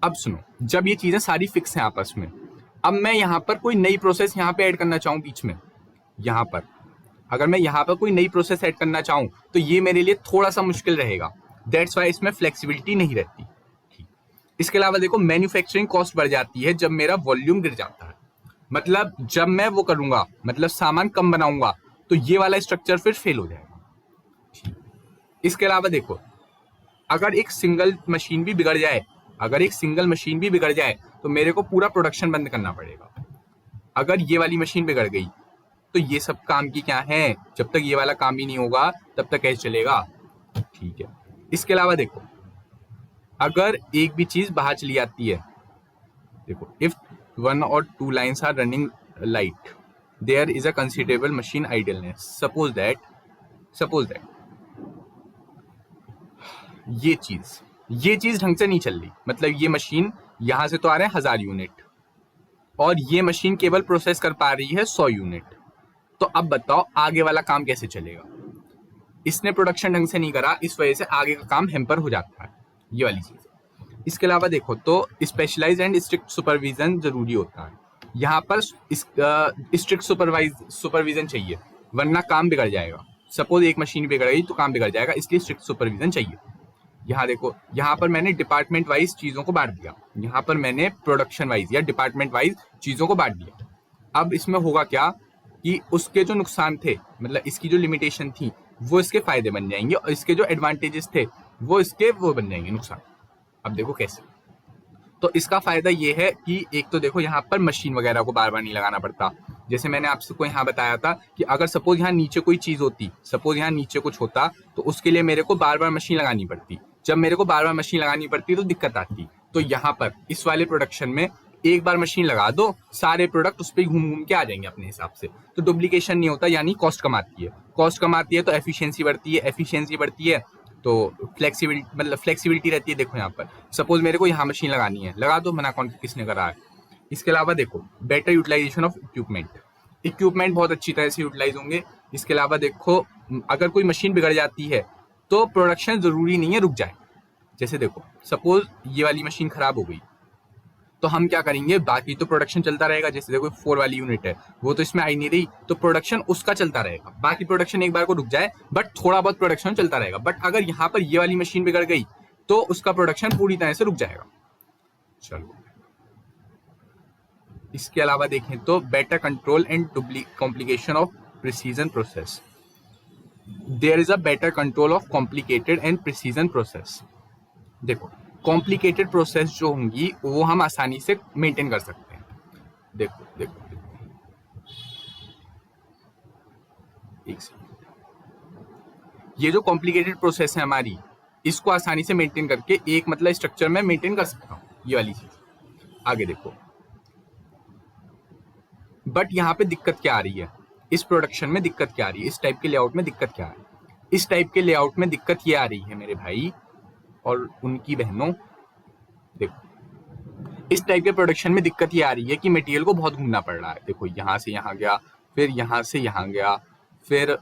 Speaker 1: अब सुनो, जब ये चीजें सारी फिक्स हैं आपस में, अब मैं यहाँ पर कोई नई प्रोसेस यहाँ पे ऐड करना चाहूँ बीच में, यहाँ पर अगर मैं यहाँ पर कोई नई प्रोसेस ऐड करना चाहूँ तो ये मेरे लिए थोड़ा सा मुश्किल रहेगा। दैट्स वाई इसमें फ्लेक्सिबिलिटी नहीं रहती। ठीक। इसके अलावा देखो मैन्युफैक्चरिंग कॉस्ट बढ़ जाती है जब मेरा वॉल्यूम गिर जाता है, मतलब जब मैं वो करूंगा, मतलब सामान कम बनाऊंगा, तो ये वाला स्ट्रक्चर फिर फेल हो जाएगा। ठीक। इसके अलावा देखो, अगर एक सिंगल मशीन भी बिगड़ जाए, तो मेरे को पूरा प्रोडक्शन बंद करना पड़ेगा। अगर ये वाली मशीन बिगड़ गई तो ये सब काम की क्या है, जब तक ये वाला काम ही नहीं होगा तब तक कैसे चलेगा। ठीक है। इसके अलावा देखो, अगर एक भी चीज बाहर चली जाती है, देखो if 1 or 2 lines are running light, there is a considerable machine idleness. Suppose that ये चीज ढंग से नहीं चल रही, मतलब ये मशीन यहां से तो आ रहे हैं 1000 यूनिट और ये मशीन केवल प्रोसेस कर पा रही है 100 यूनिट, तो अब बताओ आगे वाला काम कैसे चलेगा। इसने प्रोडक्शन ढंग से नहीं करा, इस वजह से आगे का काम हेम्पर हो जाता है, ये वाली चीज। इसके अलावा देखो तो स्पेशलाइज एंड स्ट्रिक्ट सुपरविजन जरूरी होता है। यहाँ पर स्ट्रिक्ट सुपरविजन चाहिए, वरना काम बिगड़ जाएगा। सपोज एक मशीन बिगड़ गई तो काम बिगड़ जाएगा, इसलिए स्ट्रिक्ट सुपरविजन चाहिए। यहाँ देखो, यहाँ पर मैंने डिपार्टमेंट वाइज चीजों को बांट दिया, यहाँ पर मैंने प्रोडक्शन वाइज या डिपार्टमेंट वाइज चीजों को बांट दिया। अब इसमें होगा क्या कि उसके जो नुकसान थे, मतलब इसकी जो लिमिटेशन थी, वो इसके फायदे बन जाएंगे, और इसके जो एडवांटेजेस थे वो इसके वो बन जाएंगे नुकसान। अब देखो कैसे। तो इसका फायदा ये है कि एक तो देखो यहाँ पर मशीन वगैरह को बार बार नहीं लगाना पड़ता। जैसे मैंने आपसे को यहाँ बताया था कि अगर सपोज यहाँ नीचे कोई चीज होती, सपोज यहाँ नीचे कुछ होता, तो उसके लिए मेरे को बार बार मशीन लगानी पड़ती। जब मेरे को बार बार मशीन लगानी पड़ती तो दिक्कत आती। तो यहाँ पर इस वाले प्रोडक्शन में एक बार मशीन लगा दो, सारे प्रोडक्ट उस पर घूम घूम के आ जाएंगे अपने हिसाब से, तो डुप्लीकेशन नहीं होता, यानी कॉस्ट कम आती है तो एफिशिएंसी बढ़ती है, तो फ्लेक्सिबिलिटी रहती है। देखो यहाँ पर सपोज मेरे को यहाँ मशीन लगानी है, लगा दो, मना कौन किसने करा है। इसके अलावा देखो बेटर यूटिलाइजेशन ऑफ इक्विपमेंट बहुत अच्छी तरह से यूटिलाइज होंगे। इसके अलावा देखो, अगर कोई मशीन बिगड़ जाती है तो प्रोडक्शन जरूरी नहीं है रुक जाए। जैसे देखो सपोज ये वाली मशीन खराब हो गई, तो हम क्या करेंगे, बाकी तो प्रोडक्शन चलता रहेगा। जैसे देखो 4 वाली यूनिट है, वो तो इसमें आई नहीं रही, तो प्रोडक्शन उसका चलता रहेगा, बाकी प्रोडक्शन एक बार को रुक जाए, बट थोड़ा बहुत प्रोडक्शन चलता रहेगा। बट अगर यहाँ पर ये वाली मशीन बिगड़ गई तो उसका प्रोडक्शन पूरी तरह से रुक जाएगा। चलो इसके अलावा देखें तो better control and complication of precision process. There is a better control of complicated and precision process. देखो कॉम्प्लिकेटेड प्रोसेस जो होंगी वो हम आसानी से मेंटेन कर सकते हैं। देखो एक सेकंड, ये जो कॉम्प्लिकेटेड प्रोसेस है हमारी, इसको आसानी से मेंटेन करके एक मतलब स्ट्रक्चर में मेंटेन कर सकता हूँ, ये वाली चीज। आगे देखो, बट यहाँ पे दिक्कत क्या आ रही है, इस प्रोडक्शन में दिक्कत क्या आ रही है, इस टाइप के लेआउट में दिक्कत क्या आ रही है? इस टाइप के लेआउट में दिक्कत ये आ रही है मेरे भाई और उनकी बहनों, देखो इस टाइप के प्रोडक्शन में दिक्कत ये आ रही है कि मटेरियल को बहुत घूमना पड़ रहा है। देखो यहाँ से यहाँ गया, फिर यहाँ से यहाँ गया, फिर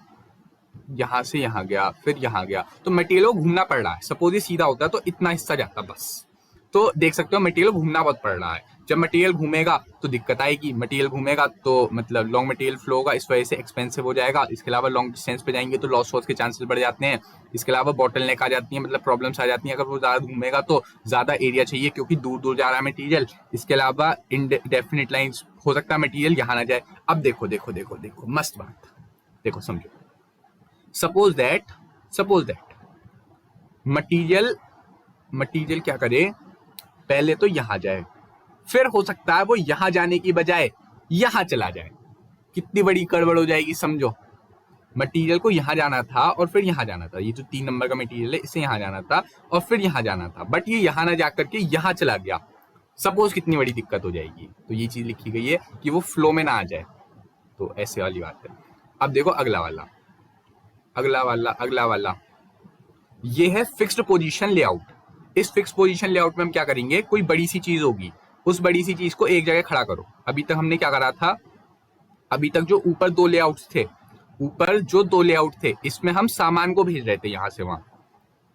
Speaker 1: यहाँ से यहाँ गया, फिर यहाँ गया, तो मटेरियल को घूमना पड़ रहा है। सपोज ये सीधा होता है तो इतना हिस्सा जाता बस, तो देख सकते हो मटेरियल घूमना बहुत पड़ रहा है। जब मटेरियल घूमेगा तो दिक्कत आएगी, मटेरियल घूमेगा तो मतलब लॉन्ग मटेरियल फ्लो होगा, इस वजह से एक्सपेंसिव हो जाएगा। इसके अलावा लॉन्ग डिस्टेंस पे जाएंगे तो लॉस के चांसेस बढ़ जाते हैं। इसके अलावा बॉटल नेक आ जाती है, मतलब प्रॉब्लम्स आ जाती हैं। अगर वो ज़्यादा घूमेगा तो ज़्यादा एरिया चाहिए क्योंकि दूर दूर जा रहा है मटीरियल। इसके अलावा इनडेफिनिट लाइन्स हो सकता है मटीरियल यहाँ ना जाए। अब देखो देखो देखो देखो मस्त बात, देखो समझो, सपोज दैट मटीरियल क्या करे, पहले तो यहां जाए, फिर हो सकता है वो यहां जाने की बजाय यहां चला जाए। कितनी बड़ी गड़बड़ हो जाएगी समझो। मटेरियल को यहां जाना था और फिर यहां जाना था, ये जो 3 नंबर का मटेरियल है इसे यहां जाना था और फिर यहां जाना था, बट ये यहां ना जाकर के यहां चला गया। सपोज कितनी बड़ी दिक्कत हो जाएगी। तो ये चीज लिखी गई है कि वो फ्लो में ना आ जाए, तो ऐसे वाली बात है। अब देखो अगला वाला, ये है फिक्स्ड पोजीशन लेआउट। इस फिक्स पोजीशन लेआउट में हम क्या करेंगे, कोई बड़ी सी चीज होगी, उस बड़ी सी चीज को एक जगह खड़ा करो। अभी तक हमने क्या करा था, अभी तक जो ऊपर दो लेआउट थे, इसमें हम सामान को भेज रहे थे यहां से वहां।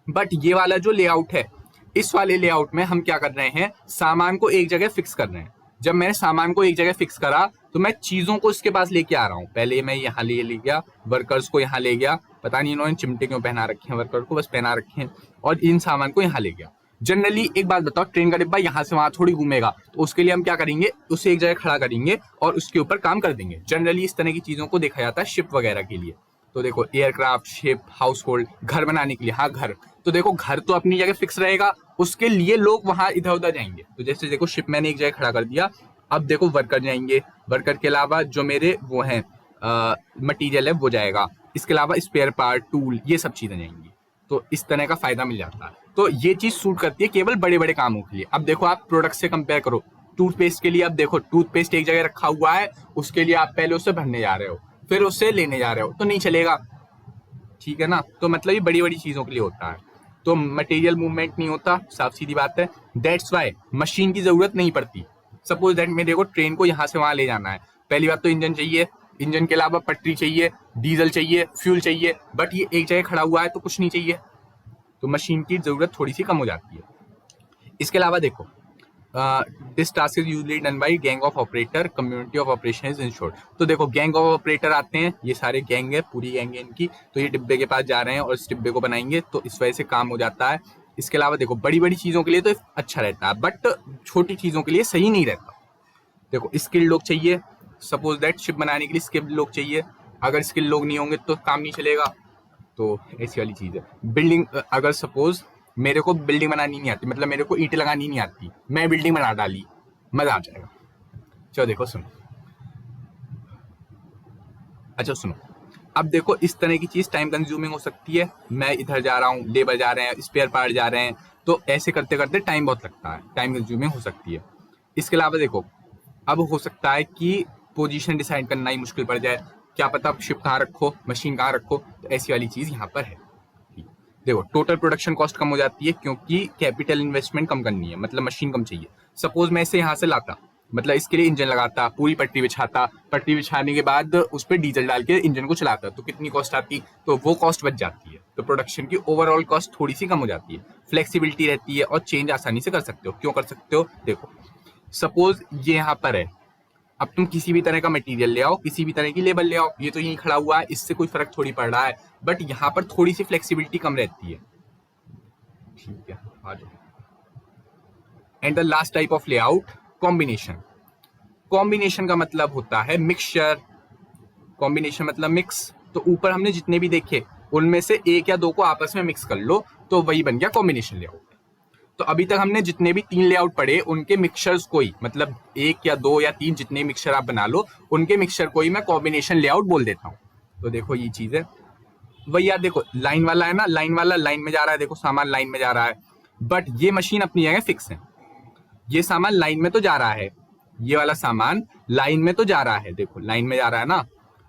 Speaker 1: बट ये वाला जो लेआउट है, इस वाले लेआउट में हम क्या कर रहे हैं, सामान को एक जगह फिक्स कर रहे हैं। जब मैंने सामान को एक जगह फिक्स करा तो मैं चीजों को इसके पास लेके आ रहा हूँ। पहले मैं यहाँ ले गया, वर्कर्स को यहाँ ले गया, पता नहीं इन्होंने चिमटे क्यों पहना रखे हैं, वर्कर को बस पहना रखे हैं, और इन सामान को यहाँ ले गया। जनरली एक बात बताओ, ट्रेन का डिब्बा यहाँ से वहां थोड़ी घूमेगा, तो उसके लिए हम क्या करेंगे, उसे एक जगह खड़ा करेंगे और उसके ऊपर काम कर देंगे। जनरली इस तरह की चीजों को देखा जाता है शिप वगैरह के लिए। तो देखो एयरक्राफ्ट, शिप, हाउस होल्ड, घर बनाने के लिए, हाँ घर, तो देखो घर तो अपनी जगह फिक्स रहेगा, उसके लिए लोग वहां इधर उधर जाएंगे। तो जैसे देखो शिप मैंने एक जगह खड़ा कर दिया, अब देखो वर्कर जाएंगे, वर्कर के अलावा जो मेरे वो हैं मटीरियल है वो जाएगा, इसके अलावा स्पेयर पार्ट, टूल, ये सब चीजें जाएंगी। तो इस तरह का फायदा मिल जाता है। तो ये चीज सूट करती है केवल बड़े बड़े कामों के लिए। अब देखो आप प्रोडक्ट से कंपेयर करो, टूथपेस्ट के लिए, अब देखो टूथपेस्ट एक जगह रखा हुआ है, उसके लिए आप पहले उसे भरने जा रहे हो, फिर उसे लेने जा रहे हो, तो नहीं चलेगा, ठीक है ना। तो मतलब ये बड़ी बड़ी चीजों के लिए होता है, तो मटेरियल मूवमेंट नहीं होता, साफ सीधी बात है। दैट्स वाई मशीन की जरूरत नहीं पड़ती। सपोज दैट मेरे को ट्रेन को यहाँ से वहां ले जाना है, पहली बात तो इंजन चाहिए, इंजन के अलावा पटरी चाहिए, डीजल चाहिए, फ्यूल चाहिए, बट ये एक जगह खड़ा हुआ है तो कुछ नहीं चाहिए, तो मशीन की जरूरत थोड़ी सी कम हो जाती है। इसके अलावा देखो this task is usually done by gang of operator, community of operation is insured. तो देखो गैंग ऑफ ऑपरेटर आते हैं, ये सारे गैंग है, पूरी गैंग है इनकी, तो ये डिब्बे के पास जा रहे हैं और इस डिब्बे को बनाएंगे, तो इस वजह से काम हो जाता है। इसके अलावा देखो बड़ी बड़ी चीजों के लिए तो अच्छा रहता है, बट छोटी चीजों के लिए सही नहीं रहता। देखो स्किल्ड लोग चाहिए, सपोज दैट शिप बनाने के लिए स्किल्ड लोग चाहिए, अगर स्किल्ड लोग नहीं होंगे तो काम नहीं चलेगा, तो ऐसी वाली चीज है। बिल्डिंग, अगर सपोज मेरे को बिल्डिंग बनानी नहीं आती, मतलब मेरे को ईंटें लगानी नहीं आती, मैं बिल्डिंग बना डाली, मजा आ जाएगा। चलो देखो सुनो, अच्छा सुनो, अब देखो इस तरह की चीज टाइम कंज्यूमिंग हो सकती है। मैं इधर जा रहा हूँ, लेबर जा रहे हैं, स्पेयर पार्ट जा रहे हैं, तो ऐसे करते करते टाइम बहुत लगता है, टाइम कंज्यूमिंग हो सकती है। इसके अलावा देखो अब हो सकता है कि पोजीशन डिसाइड करना ही मुश्किल पड़ जाए, क्या पता शिप कहाँ रखो, मशीन कहाँ रखो, तो ऐसी वाली चीज यहाँ पर है। देखो टोटल प्रोडक्शन कॉस्ट कम हो जाती है क्योंकि कैपिटल इन्वेस्टमेंट कम करनी है, मतलब मशीन कम चाहिए। सपोज मैं इसे यहाँ से लाता, मतलब इसके लिए इंजन लगाता, पूरी पट्टी बिछाता, पट्टी बिछाने के बाद उस पर डीजल डाल के इंजन को चलाता, तो कितनी कॉस्ट आती, तो वो कॉस्ट बच जाती है। तो प्रोडक्शन की ओवरऑल कॉस्ट थोड़ी सी कम हो जाती है, फ्लेक्सिबिलिटी रहती है और चेंज आसानी से कर सकते हो। क्यों कर सकते हो, देखो सपोज ये यहाँ पर है, अब तुम किसी भी तरह का मटेरियल ले आओ, किसी भी तरह की लेबल ले आओ, ये तो यहीं खड़ा हुआ है, इससे कोई फर्क थोड़ी पड़ रहा है, बट यहाँ पर थोड़ी सी फ्लेक्सिबिलिटी कम रहती है, ठीक है। आ जाओ। And the last type of layout, combination. Combination का मतलब होता है मिक्सचर, कॉम्बिनेशन मतलब मिक्स। तो ऊपर हमने जितने भी देखे उनमें से एक या दो को आपस में मिक्स कर लो, तो वही बन गया कॉम्बिनेशन लेआउट। तो अभी तक हमने जितने भी 3 लेआउट पढ़े उनके मिक्सचर्स को ही, मतलब 1 या 2 या 3 जितने मिक्सचर आप बना लो, उनके मिक्सचर को ही मैं कॉम्बिनेशन लेआउट बोल देता हूँ। तो देखो ये चीज है, वही यार देखो, लाइन वाला है ना, लाइन वाला लाइन में जा रहा है, देखो सामान लाइन में जा रहा है, बट ये मशीन अपनी जगह फिक्स है। ये सामान लाइन में तो जा रहा है, ये वाला सामान लाइन में तो जा रहा है, देखो लाइन में जा रहा है ना,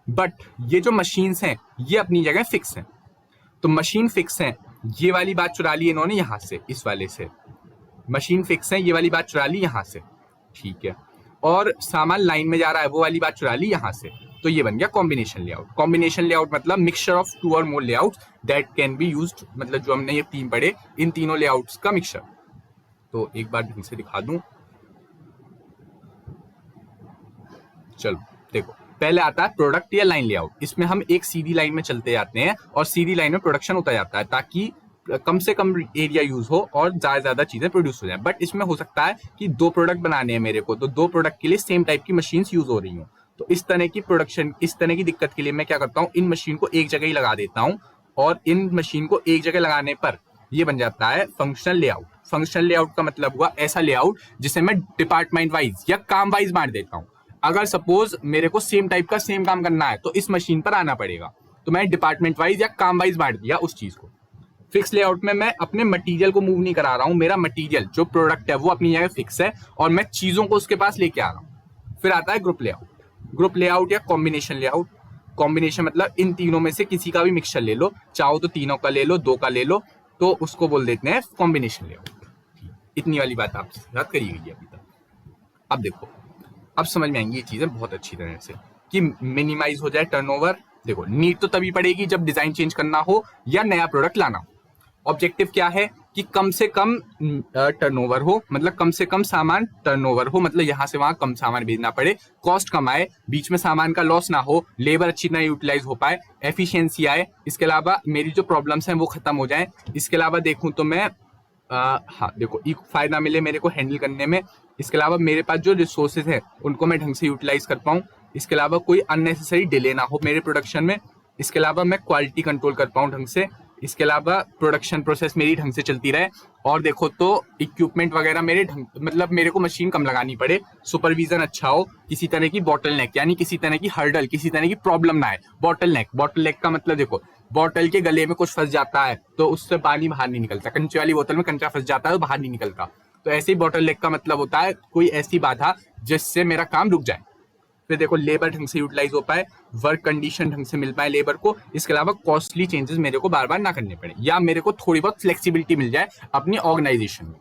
Speaker 1: बट ये जो मशीन्स हैं ये अपनी जगह फिक्स हैं। तो मशीन फिक्स है, ये वाली बात चुरा ली इन्होंने यहां से, इस वाले से। मशीन फिक्स है, ये वाली बात चुरा ली यहां से, ठीक है। और सामान लाइन में जा रहा है, वो वाली बात चुरा ली यहां से। तो ये बन गया कॉम्बिनेशन लेआउट। कॉम्बिनेशन लेआउट मतलब मिक्सचर ऑफ 2 और more layout that can be used, मतलब जो हमने ये 3 पढ़े, इन तीनों लेआउट्स का मिक्सचर। तो एक बार ढंग से दिखा दूं, चलो देखो, पहले आता है प्रोडक्ट या लाइन लेआउट। इसमें हम एक सीधी लाइन में चलते जाते हैं और सीधी लाइन में प्रोडक्शन होता जाता है, ताकि कम से कम एरिया यूज हो और ज्यादा चीजें प्रोड्यूस हो जाए। बट इसमें हो सकता है कि 2 प्रोडक्ट बनाने हैं मेरे को, तो 2 प्रोडक्ट के लिए सेम टाइप की मशीन्स यूज हो रही हो। तो इस तरह की प्रोडक्शन, इस तरह की दिक्कत के लिए मैं क्या करता हूँ, इन मशीन को एक जगह ही लगा देता हूँ, और इन मशीन को एक जगह लगाने पर ये बन जाता है फंक्शनल लेआउट। फंक्शनल लेआउट का मतलब हुआ ऐसा लेआउट जिसे मैं डिपार्टमेंट वाइज या काम वाइज बांट देता हूँ। अगर सपोज मेरे को सेम टाइप का सेम काम करना है तो इस मशीन पर आना पड़ेगा, तो मैं डिपार्टमेंट वाइज या काम वाइज बांट दिया उस चीज को। फिक्स लेआउट में मैं अपने मटेरियल को मूव नहीं करा रहा हूं, मेरा मटेरियल जो प्रोडक्ट है वो अपनी जगह फिक्स है और मैं चीजों को उसके पास लेके आ रहा हूं। फिर आता है ग्रुप लेआउट। ग्रुप लेआउट या कॉम्बिनेशन लेआउट। कॉम्बिनेशन मतलब इन तीनों में से किसी का भी मिक्सचर ले लो, चाहो तो तीनों का ले लो, 2 का ले लो, तो उसको बोल देते हैं कॉम्बिनेशन लेआउट। इतनी वाली बात आपसे बात करी गई है अभी तक। अब देखो, अब समझ में आएंगी ये चीजें बहुत अच्छी तरह से कि मिनिमाइज हो जाए टर्नओवर। देखो, नीड तो तभी पड़ेगी जब डिजाइन चेंज करना हो या नया प्रोडक्ट लाना हो। ऑब्जेक्टिव क्या है कि कम से कम टर्नओवर हो, मतलब कम से कम सामान टर्नओवर हो, मतलब यहां से वहां कम सामान भेजना पड़े, कॉस्ट कम आए, बीच में सामान का लॉस ना हो, लेबर अच्छी तरह यूटिलाइज हो पाए, एफिशिएंसी आए, इसके अलावा मेरी जो प्रॉब्लम्स हैं वो खत्म हो जाए। इसके अलावा देखूं तो मैं हाँ देखो, एक फायदा मिले मेरे को हैंडल करने में। इसके अलावा मेरे पास जो रिसोर्सेज हैं उनको मैं ढंग से यूटिलाइज कर पाऊँ। इसके अलावा कोई अननेसेसरी डिले ना हो मेरे प्रोडक्शन में। इसके अलावा मैं क्वालिटी कंट्रोल कर पाऊँ ढंग से। इसके अलावा प्रोडक्शन प्रोसेस मेरी ढंग से चलती रहे। और देखो तो इक्विपमेंट वगैरह मेरे ढंग, मतलब मेरे को मशीन कम लगानी पड़े, सुपरविजन अच्छा हो, किसी तरह की बॉटल नेक यानी किसी तरह की हर्डल, किसी तरह की प्रॉब्लम ना आए। बॉटल नेक का मतलब देखो, बॉटल के गले में कुछ फंस जाता है तो उससे पानी बाहर नहीं निकलता, कंचे वाली बोतल में कंचा फंस जाता है तो बाहर नहीं निकलता। तो ऐसे ही बॉटल नेक का मतलब होता है कोई ऐसी बाधा जिससे मेरा काम रुक जाए। फिर देखो, लेबर ढंग से यूटिलाइज हो पाए, वर्क कंडीशन ढंग से मिल पाए लेबर को। इसके अलावा कॉस्टली चेंजेस मेरे को बार बार ना करने पड़े, या मेरे को थोड़ी बहुत फ्लेक्सिबिलिटी मिल जाए अपनी ऑर्गेनाइजेशन में।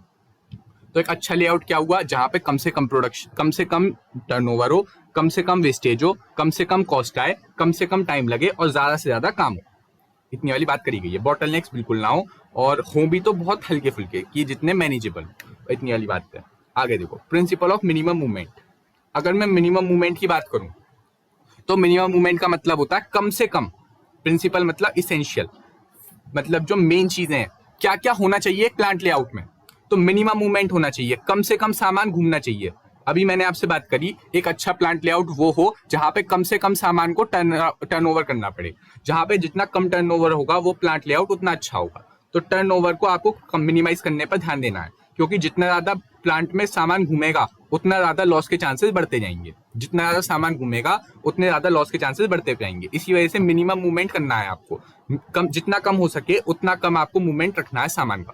Speaker 1: तो एक अच्छा लेआउट क्या हुआ, जहां पे कम से कम प्रोडक्शन, कम से कम टर्नओवर हो, कम से कम वेस्टेज हो, कम से कम कॉस्ट आए, कम से कम टाइम लगे और ज्यादा से ज्यादा काम हो। इतनी वाली बात करी गई है। बॉटल नेक्स बिल्कुल ना हो, और हो भी तो बहुत हल्के फुल्के कि जितने मैनेजेबल। इतनी वाली बात है। आगे देखो, प्रिंसिपल ऑफ मिनिमम मूवमेंट। अगर मैं मिनिमम मूवमेंट की बात करूं तो मिनिमम मूवमेंट का मतलब होता है कम से कम। प्रिंसिपल मतलब इसेंशियल, मतलब जो मेन चीजें हैं, क्या क्या होना चाहिए प्लांट लेआउट में। तो मिनिमम मूवमेंट होना चाहिए, कम से कम सामान घूमना चाहिए। अभी मैंने आपसे बात करी, एक अच्छा प्लांट लेआउट वो हो जहां पे कम से कम सामान को टर्नओवर करना पड़े। जहां पे जितना कम टर्नओवर होगा वो प्लांट लेआउट उतना अच्छा होगा। तो टर्नओवर को आपको मिनिमाइज करने पर ध्यान देना है, क्योंकि जितना ज्यादा प्लांट में सामान घूमेगा उतना ज्यादा लॉस के चांसेस बढ़ते जाएंगे। जितना ज्यादा सामान घूमेगा उतने ज्यादा लॉस के चांसेस बढ़ते जाएंगे। इसी वजह से मिनिमम मूवमेंट करना है आपको, कम जितना कम हो सके उतना कम आपको मूवमेंट रखना है सामान का,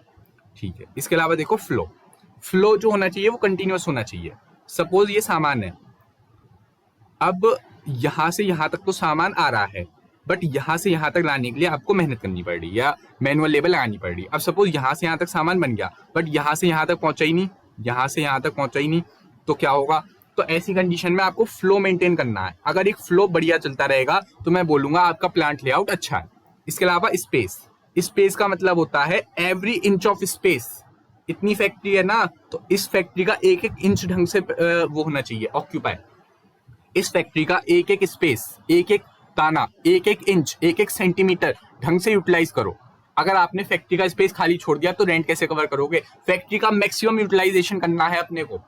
Speaker 1: ठीक है। इसके अलावा देखो, फ्लो जो होना चाहिए वो कंटिन्यूअस होना चाहिए। सपोज ये सामान है, अब यहां से यहां तक तो सामान आ रहा है, बट यहां से यहां तक लाने के लिए आपको मेहनत करनी पड़ रही है या मैनुअल लेबर लगानी पड़ रही है। अब सपोज यहां से यहां तक सामान बन गया, बट यहां से यहां तक पहुंचा ही नहीं, यहां से यहां तक पहुंचा ही नहीं, तो क्या होगा। तो ऐसी कंडीशन में आपको फ्लो मेंटेन करना है। अगर एक फ्लो बढ़िया चलता रहेगा तो मैं बोलूंगा आपका प्लांट लेआउट अच्छा है। इसके अलावा स्पेस का मतलब होता है एवरी इंच ऑफ स्पेस। इतनी फैक्ट्री है ना, तो इस फैक्ट्री का एक एक इंच ढंग से वो होना चाहिए ऑक्यूपाई। इस फैक्ट्री का एक एक स्पेस, एक एक दाना, एक एक इंच, एक एक सेंटीमीटर ढंग से यूटिलाइज करो। अगर आपने फैक्ट्री का स्पेस खाली छोड़ दिया तो रेंट कैसे कवर करोगे। फैक्ट्री का मैक्सिमम यूटिलाइजेशन करना है अपने को।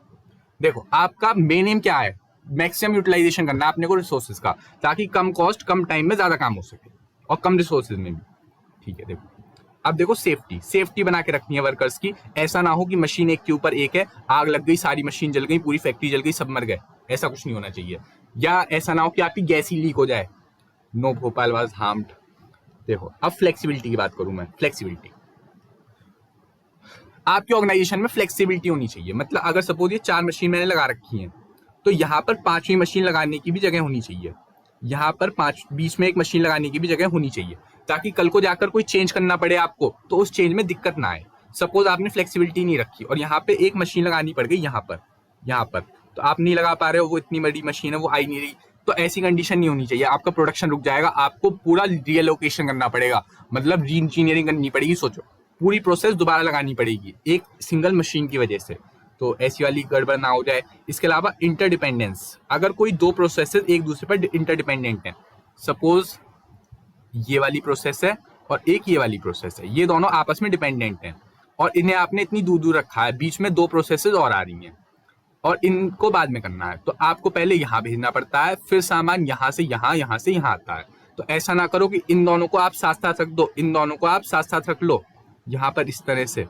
Speaker 1: देखो, आपका मेन एम क्या है, मैक्सिमम यूटिलाइजेशन करना है अपने को रिसोर्सेज का, ताकि कम कॉस्ट कम टाइम में ज्यादा काम हो सके और कम रिसोर्सेज में भी, ठीक है। देखो, अब देखो, सेफ्टी बना के रखनी है वर्कर्स की। ऐसा ना हो कि मशीन एक के ऊपर एक है, आग लग गई, सारी मशीन जल गई, पूरी फैक्ट्री जल गई, सब मर गए, ऐसा कुछ नहीं होना चाहिए। या ऐसा ना हो कि आपकी गैस ही लीक हो जाए। No Bhopal was harmed. देखो अब फ्लेक्सिबिलिटी की बात करूं मैं। फ्लेक्सिबिलिटी, आपके ऑर्गेनाइजेशन में फ्लेक्सिबिलिटी होनी चाहिए। मतलब अगर सपोज ये 4 मशीन मैंने लगा रखी हैं, तो यहाँ पर 5वीं मशीन लगाने की भी जगह होनी चाहिए, यहाँ पर 5 बीच में एक मशीन लगाने की भी जगह होनी चाहिए, ताकि कल को जाकर कोई चेंज करना पड़े आपको तो उस चेंज में दिक्कत ना आए। सपोज आपने फ्लेक्सिबिलिटी नहीं रखी और यहाँ पे एक मशीन लगानी पड़ गई, यहाँ पर तो आप नहीं लगा पा रहे हो, वो इतनी बड़ी मशीन है वो आई नहीं रही, तो ऐसी कंडीशन नहीं होनी चाहिए। आपका प्रोडक्शन रुक जाएगा, आपको पूरा रीलोकेशन करना पड़ेगा, मतलब री इंजीनियरिंग करनी पड़ेगी। सोचो पूरी प्रोसेस दोबारा लगानी पड़ेगी एक सिंगल मशीन की वजह से, तो ऐसी वाली गड़बड़ ना हो जाए। इसके अलावा इंटरडिपेंडेंस, अगर कोई दो प्रोसेसेस एक दूसरे पर इंटरडिपेंडेंट हैं, सपोज ये वाली प्रोसेस है और एक ये वाली प्रोसेस है, ये दोनों आपस में डिपेंडेंट हैं और इन्हें आपने इतनी दूर दूर रखा है, बीच में 2 प्रोसेसेस और आ रही हैं और इनको बाद में करना है, तो आपको पहले यहाँ भेजना पड़ता है, फिर सामान यहाँ से यहाँ आता है। तो ऐसा ना करो कि इन दोनों को आप साथ साथ रख दो, इन दोनों को आप साथ साथ रख लो यहाँ पर इस तरह से।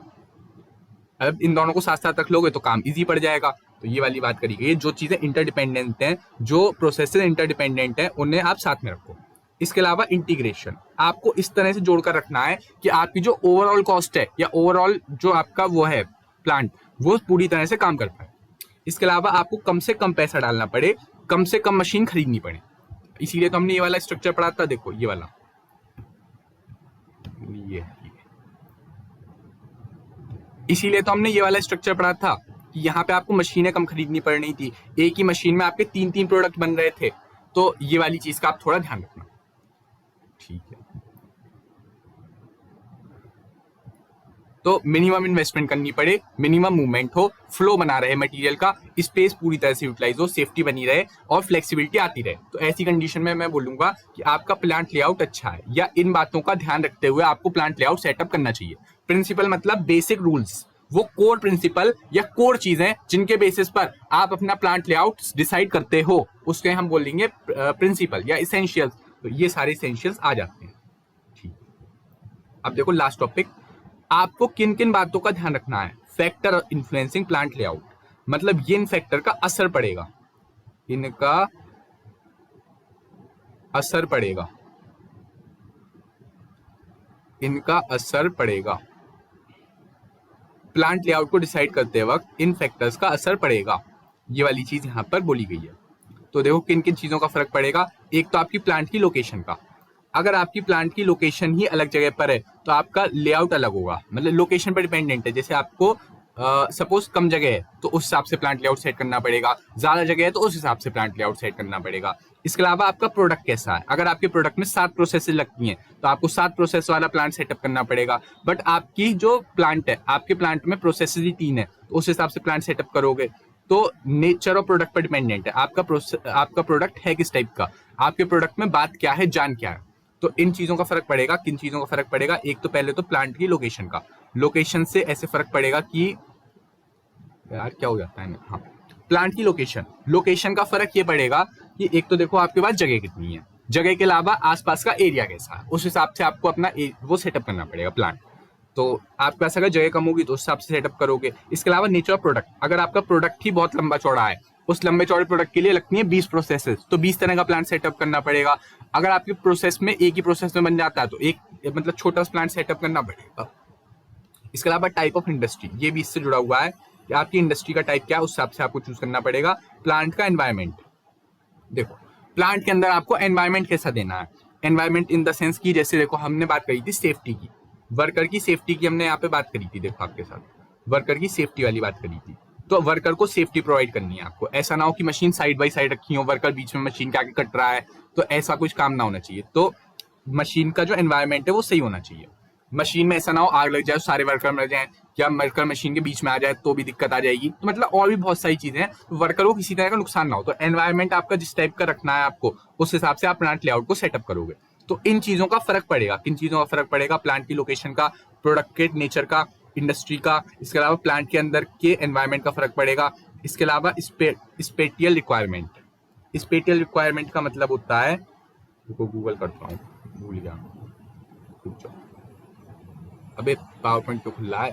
Speaker 1: अब इन दोनों को साथ साथ रख लोगे तो काम इजी पड़ जाएगा। तो ये वाली बात करी गई, जो चीजें इंटरडिपेंडेंट हैं, जो प्रोसेसेस इंटरडिपेंडेंट हैं, उन्हें आप साथ में रखो। इसके अलावा इंटीग्रेशन, आपको इस तरह से जोड़कर रखना है कि आपकी जो ओवरऑल कॉस्ट है या ओवरऑल जो आपका वो है प्लांट, वो पूरी तरह से काम कर पाए। इसके अलावा आपको कम से कम पैसा डालना पड़े, कम से कम मशीन खरीदनी पड़े। इसीलिए तो हमने ये वाला स्ट्रक्चर पढ़ा था। देखो ये वाला, ये इसीलिए तो हमने ये वाला स्ट्रक्चर पढ़ा था कि यहाँ पे आपको मशीनें कम खरीदनी पड़ रही थी, एक ही मशीन में आपके 3 प्रोडक्ट बन रहे थे। तो ये वाली चीज का आप थोड़ा ध्यान रखना, ठीक है। तो मिनिमम इन्वेस्टमेंट करनी पड़े, मिनिमम मूवमेंट हो, फ्लो बना रहे मटेरियल का, स्पेस पूरी तरह से यूटिलाइज हो, सेफ्टी बनी रहे और फ्लेक्सिबिलिटी आती रहे। तो ऐसी कंडीशन में मैं बोलूंगा कि आपका प्लांट लेआउट अच्छा है, या इन बातों का ध्यान रखते हुए आपको प्लांट लेआउट सेटअप करना चाहिए। प्रिंसिपल मतलब बेसिक रूल्स, वो कोर प्रिंसिपल या कोर चीजें जिनके बेसिस पर आप अपना प्लांट लेआउट डिसाइड करते हो, उसके हम बोलेंगे प्रिंसिपल या इसेंशियल्स। तो ये सारे इसेंशियल्स आ जाते हैं, ठीक। अब देखो लास्ट टॉपिक, आपको किन किन बातों का ध्यान रखना है। फैक्टर इन्फ्लुएंसिंग प्लांट लेआउट, मतलब ये इन फैक्टर का असर पड़ेगा, इनका असर पड़ेगा, इनका असर पड़ेगा प्लांट लेआउट को डिसाइड करते वक्त इन फैक्टर्स का असर पड़ेगा। ये वाली चीज यहां पर बोली गई है। तो देखो किन किन चीजों का फर्क पड़ेगा। एक तो आपकी प्लांट की लोकेशन का, अगर आपकी प्लांट की लोकेशन ही अलग जगह पर है तो आपका लेआउट अलग होगा, मतलब लोकेशन पर डिपेंडेंट है। जैसे आपको सपोज कम जगह है तो उस हिसाब से प्लांट लेआउट सेट करना पड़ेगा, ज्यादा जगह है तो उस हिसाब से प्लांट लेआउट सेट करना पड़ेगा। इसके अलावा आपका प्रोडक्ट कैसा है, अगर आपके प्रोडक्ट में 7 प्रोसेसेस लगती हैं तो आपको 7 प्रोसेस वाला प्लांट सेटअप करना पड़ेगा। बट आपकी जो प्लांट है, आपके प्लांट में प्रोसेसेस ही 3 है तो उस हिसाब से प्लांट सेटअप करोगे। तो नेचर और प्रोडक्ट पर डिपेंडेंट है, आपका प्रोडक्ट है किस टाइप का, आपके प्रोडक्ट में बात क्या है, जान क्या है। तो इन चीजों का फर्क पड़ेगा। किन चीजों का फर्क पड़ेगा, एक तो पहले तो प्लांट की लोकेशन का, लोकेशन से ऐसे फर्क पड़ेगा कि यार क्या हो जाता है ना, हाँ, प्लांट की लोकेशन का फर्क ये पड़ेगा कि एक तो देखो आपके पास जगह कितनी है, जगह के अलावा आसपास का एरिया कैसा है, उस हिसाब से आपको अपना वो सेटअप करना पड़ेगा प्लांट। तो आपके पास अगर जगह कम होगी तो उस हिसाब से सेटअप करोगे। इसके अलावा नेचर ऑफ प्रोडक्ट, अगर आपका प्रोडक्ट ही बहुत लंबा चौड़ा है, उस लंबे चौड़े प्रोडक्ट के लिए लगती है 20 प्रोसेसेस, तो 20 तरह का प्लांट सेटअप करना पड़ेगा। अगर आपके प्रोसेस में एक ही प्रोसेस में बन जाता है तो एक मतलब छोटा सा प्लांट सेटअप करना पड़ेगा। इसके अलावा टाइप ऑफ इंडस्ट्री, ये भी इससे जुड़ा हुआ है कि आपकी इंडस्ट्री का टाइप क्या है, उस हिसाब से आपको चूज करना पड़ेगा। प्लांट का एनवायरमेंट, देखो प्लांट के अंदर आपको एनवायरमेंट कैसा देना है। एनवायरमेंट इन द सेंस की, जैसे देखो हमने बात करी थी सेफ्टी की, वर्कर की सेफ्टी की हमने यहाँ पे बात करी थी। देखो आपके साथ वर्कर की सेफ्टी वाली बात करी थी, तो वर्कर को सेफ्टी प्रोवाइड करनी है आपको। ऐसा ना हो कि मशीन साइड बाई साइड रखी हो, वर्कर बीच में मशीन के आगे कट रहा है, तो ऐसा कुछ काम ना होना चाहिए। तो मशीन का जो एनवायरमेंट है वो सही होना चाहिए। मशीन में ऐसा ना हो आग लग जाए, सारे वर्कर मर जाएं, या वर्कर मशीन के बीच में आ जाए तो भी दिक्कत आ जाएगी। तो मतलब और भी बहुत सारी चीजें हैं, वर्कर को किसी तरह का नुकसान ना हो। तो एनवायरमेंट आपका जिस टाइप का रखना है आपको, उस हिसाब से आप प्लांट लेआउट को सेटअप करोगे। तो इन चीजों का फर्क पड़ेगा। किन चीजों का फर्क पड़ेगा, प्लांट की लोकेशन का, प्रोडक्ट के नेचर का, इंडस्ट्री का। इसके अलावा प्लांट के अंदर के एनवायरमेंट का फर्क पड़ेगा। इसके अलावा स्पेटियल रिक्वायरमेंट, स्पेटियल रिक्वायरमेंट का मतलब होता है, देखो गूगल करता हूँ, भूल गया, अबे पावर पॉइंट तो खुला है,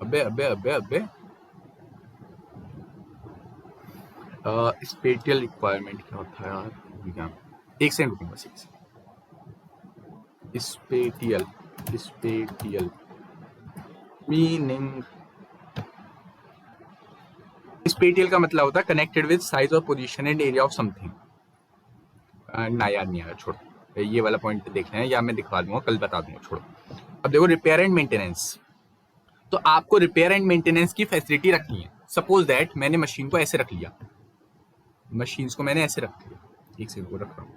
Speaker 1: अबे अबे अबे अबे स्पेटियल रिक्वायरमेंट क्या होता है यार, एक सेकंड रुको बस, एक second. Spatial, spatial meaning, spatial का मतलब होता है कनेक्टेड विद साइज और position and area of something. ना याद नहीं आया, छोड़ो, ये वाला पॉइंट देख रहे हैं या मैं दिखवा दूंगा, कल बता दूंगा, छोड़ो। अब देखो रिपेयर एंड मेंटेनेंस, तो आपको रिपेयर एंड मेंटेनेंस की फैसिलिटी रखनी है। सपोज दैट मैंने मशीन को ऐसे रख लिया, मशीन्स को मैंने ऐसे रख लिया, एक सेकंड को रख रहा हूं।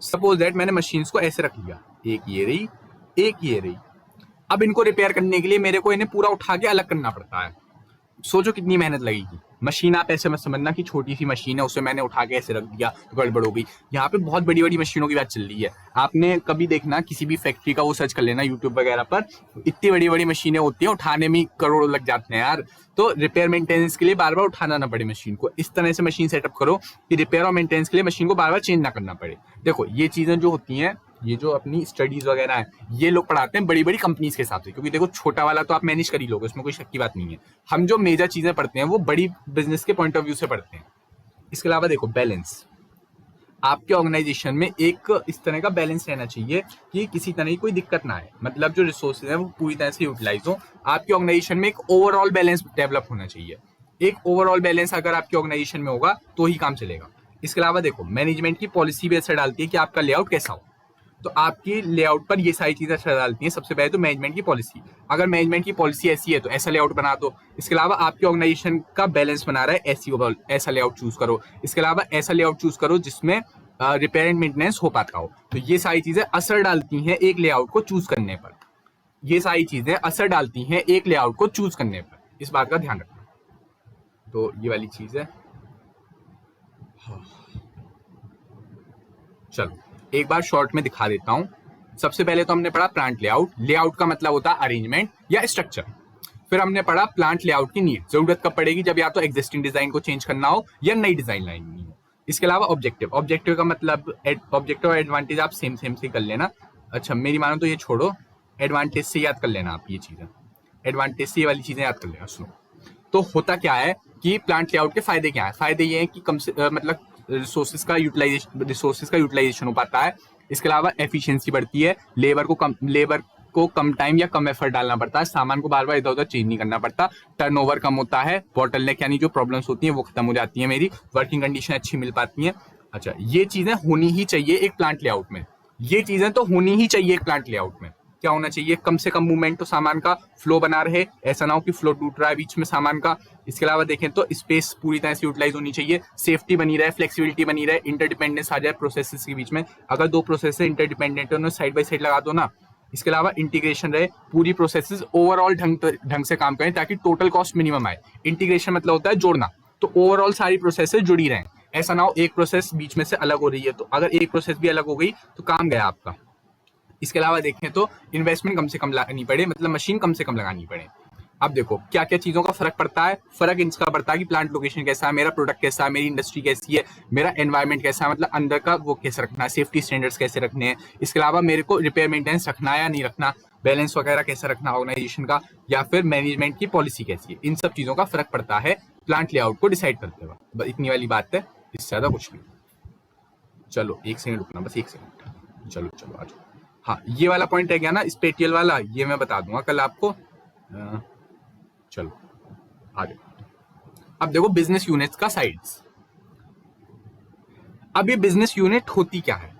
Speaker 1: सपोज दैट मैंने मशीन्स को ऐसे रख लिया, एक ये रही, एक ये रही। अब इनको रिपेयर करने के लिए मेरे को इन्हें पूरा उठा के अलग करना पड़ता है। सोचो कितनी मेहनत लगेगी। मशीन आप ऐसे मत समझना कि छोटी सी मशीन है उसे मैंने उठा के ऐसे रख दिया तो गड़बड़ हो गई। यहाँ पे बहुत बड़ी बड़ी मशीनों की बात चल रही है। आपने कभी देखना किसी भी फैक्ट्री का वो सर्च कर लेना यूट्यूब वगैरह पर, इतनी बड़ी बड़ी मशीनें होती हैं, उठाने में करोड़ों लग जाते हैं यार। तो रिपेयर मेंटेनेंस के लिए बार बार उठाना ना पड़े मशीन को, इस तरह से मशीन सेटअप करो कि रिपेयर और मेंटेनेंस के लिए मशीन को बार बार चेंज ना करना पड़े। देखो ये चीजें जो होती हैं, ये जो अपनी स्टडीज वगैरह है, ये लोग पढ़ाते हैं बड़ी बड़ी कंपनीज के हिसाब से, क्योंकि देखो छोटा वाला तो आप मैनेज कर ही लोगे, उसमें कोई शक की बात नहीं है। हम जो मेजर चीजें पढ़ते हैं वो बड़ी बिजनेस के पॉइंट ऑफ व्यू से पढ़ते हैं। इसके अलावा देखो बैलेंस, आपके ऑर्गेनाइजेशन में एक इस तरह का बैलेंस रहना चाहिए कि किसी तरह की कोई दिक्कत ना आए, मतलब जो रिसोर्सेज हैं वो पूरी तरह से यूटिलाइज हो। आपके ऑर्गेनाइजेशन में एक ओवरऑल बैलेंस डेवलप होना चाहिए। एक ओवरऑल बैलेंस अगर आपके ऑर्गेनाइजेशन में होगा तो ही काम चलेगा। इसके अलावा देखो मैनेजमेंट की पॉलिसी भी असर डालती है कि आपका लेआउट कैसा हो। तो आपकी लेआउट पर ये सारी चीजें असर डालती हैं। सबसे पहले तो मैनेजमेंट की पॉलिसी, अगर मैनेजमेंट की पॉलिसी ऐसी है तो ऐसा लेआउट बना दो। इसके अलावा आपके ऑर्गेनाइजेशन का बैलेंस बना रहा है, ऐसा लेआउट चूज करो। इसके अलावा ऐसा लेआउट चूज करो जिसमें रिपेयर एंड मेंटेनेंस हो पाता हो। तो ये सारी चीजें असर डालती हैं एक लेआउट को चूज करने पर, ये सारी चीजें असर डालती हैं एक लेआउट को चूज करने पर, इस बात का ध्यान रखना। तो ये वाली चीज है। चलो एक बार शॉर्ट में दिखा देता हूं। सबसे पहले तो हमने पढ़ा प्लांट लेआउट। लेआउट का मतलब होता है अरेंजमेंट या स्ट्रक्चर। फिर हमने पढ़ा प्लांट लेआउट की नीड, जरूरत कब पड़ेगी, जब या तो एग्जिस्टिंग डिजाइन को चेंज करना हो या नई डिजाइन लानी हो। इसके अलावा ऑब्जेक्टिव, ऑब्जेक्टिव का मतलब ऑब्जेक्टिव और एडवांटेज आप सेम से कर लेना। अच्छा मेरी मानो तो ये छोड़ो, एडवांटेज से याद कर लेना आप ये चीजें, एडवांटेज से ये वाली चीजें याद कर लेना। सुनो तो होता क्या है कि प्लांट लेआउट के फायदे क्या है। फायदे ये हैं कि कम से मतलब रिसोर्सेज का यूटिलाइजेशन हो पाता है। इसके अलावा एफिशिएंसी बढ़ती है, लेबर को कम टाइम या कम एफर्ट डालना पड़ता है, सामान को बार बार इधर उधर चेंज नहीं करना पड़ता, टर्नओवर कम होता है, बॉटलनेक यानी जो प्रॉब्लम्स होती हैं वो खत्म हो जाती है, मेरी वर्किंग कंडीशन अच्छी मिल पाती है। अच्छा ये चीजें होनी ही चाहिए एक प्लांट लेआउट में, ये चीजें तो होनी ही चाहिए एक प्लांट लेआउट में। क्या होना चाहिए, कम से कम मूवमेंट तो सामान का, फ्लो बना रहे, ऐसा ना हो कि फ्लो टूट रहा है बीच में सामान का। इसके अलावा देखें तो स्पेस पूरी तरह से यूटिलाइज होनी चाहिए, सेफ्टी बनी रहे, फ्लेक्सिबिलिटी बनी रहे, इंटरडिपेंडेंस आ जाए प्रोसेसेस के बीच में। अगर दो प्रोसेस इंटरडिपेंडेंट है उन्हें साइड बाय साइड लगा दो ना। इसके अलावा इंटीग्रेशन रहे, पूरी प्रोसेसेस ओवरऑल ढंग से काम करें ताकि टोटल कॉस्ट मिनिमम आए। इंटीग्रेशन मतलब होता है जोड़ना, तो ओवरऑल सारी प्रोसेसेस जुड़ी रहें, ऐसा ना हो एक प्रोसेस बीच में से अलग हो रही है तो अगर एक प्रोसेस भी अलग हो गई तो काम गया आपका। इसके अलावा देखें तो इन्वेस्टमेंट कम से कम लगानी पड़े, मतलब मशीन कम से कम लगानी पड़े। अब देखो क्या क्या चीजों का फर्क पड़ता है। फर्क इसका पड़ता है कि प्लांट लोकेशन कैसा है, मेरा प्रोडक्ट कैसा है, मेरी इंडस्ट्री कैसी है, मेरा एनवायरनमेंट कैसा है, मतलब अंदर का वो कैसे रखना है, सेफ्टी स्टैंडर्ड्स कैसे रखने हैं। इसके अलावा मेरे को रिपेयर मेंटेनेंस रखना है या नहीं रखना, बैलेंस वगैरह कैसे रखना ऑर्गेनाइजेशन का, या फिर मैनेजमेंट की पॉलिसी कैसी है। इन सब चीजों का फर्क पड़ता है प्लांट लेआउट को डिसाइड करते वक्त। इतनी वाली बात है, इससे ज्यादा कुछ नहीं। चलो एक सेकंड रुकना, बस एक सेकंड। चलो चलो आ जाओ। हाँ ये वाला पॉइंट है क्या ना स्पेटियल वाला, ये मैं बता दूंगा कल आपको। चलो आगे। अब देखो बिजनेस यूनिट्स का साइड्स। अब ये बिजनेस यूनिट होती क्या है।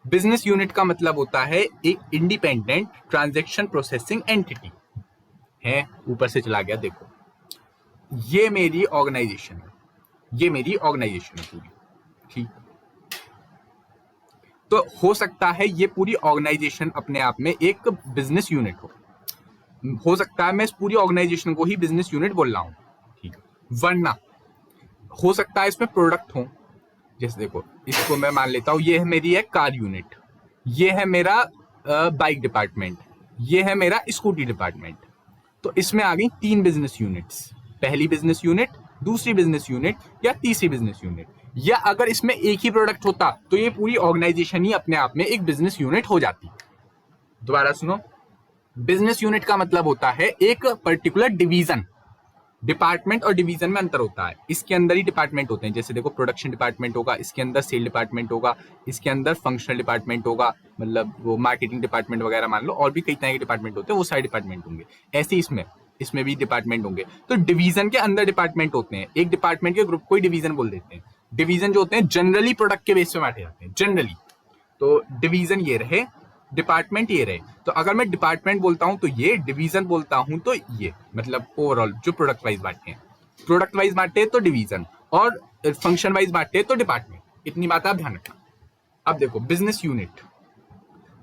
Speaker 1: बिजनेस यूनिट का मतलब होता है एक इंडिपेंडेंट ट्रांजैक्शन प्रोसेसिंग एंटिटी है। ऊपर से चला गया, देखो ये मेरी ऑर्गेनाइजेशन है, ये मेरी ऑर्गेनाइजेशन है पूरी, ठीक। तो हो सकता है ये पूरी ऑर्गेनाइजेशन अपने आप में एक बिजनेस यूनिट हो सकता है मैं इस पूरी ऑर्गेनाइजेशन को ही बिजनेस यूनिट बोल रहा हूं, ठीक है। वरना हो सकता है इसमें प्रोडक्ट हो, जैसे देखो इसको मैं मान लेता हूं ये है मेरी एक कार यूनिट, ये है मेरा बाइक डिपार्टमेंट, ये है मेरा स्कूटी डिपार्टमेंट। तो इसमें आ गई 3 बिजनेस यूनिट्स, पहली बिजनेस यूनिट, दूसरी बिजनेस यूनिट या तीसरी बिजनेस यूनिट। या अगर इसमें एक ही प्रोडक्ट होता तो ये पूरी ऑर्गेनाइजेशन ही अपने आप में एक बिजनेस यूनिट हो जाती। दोबारा सुनो, बिजनेस यूनिट का मतलब होता है एक पर्टिकुलर डिवीजन डिपार्टमेंट और डिवीजन में अंतर होता है, इसके अंदर ही डिपार्टमेंट होते हैं, जैसे देखो प्रोडक्शन डिपार्टमेंट होगा, इसके अंदर सेल डिपार्टमेंट होगा, इसके अंदर फंक्शनल डिपार्टमेंट होगा, मतलब वो मार्केटिंग डिपार्टमेंट वगैरह मान लो, और भी कई तरह के डिपार्टमेंट होते हैं, वो सारे डिपार्टमेंट होंगे। ऐसे इसमें इसमें भी डिपार्टमेंट होंगे। तो डिवीजन के अंदर डिपार्टमेंट होते हैं, एक डिपार्टमेंट के ग्रुप को ही डिवीजन बोल देते हैं। डिवीजन जो होते हैं जनरली प्रोडक्ट के बेस पे बांटे जाते हैं जनरली। तो डिवीजन ये रहे, डिपार्टमेंट ये रहे। तो अगर मैं डिपार्टमेंट बोलता हूं तो ये, डिवीजन बोलता हूं तो ये, मतलब ओवरऑल जो प्रोडक्ट वाइज बांटे हैं, प्रोडक्ट वाइज बांटे तो डिवीजन, और फंक्शन वाइज बांटे तो डिपार्टमेंट। इतनी बात आप ध्यान रखना। अब देखो बिजनेस यूनिट,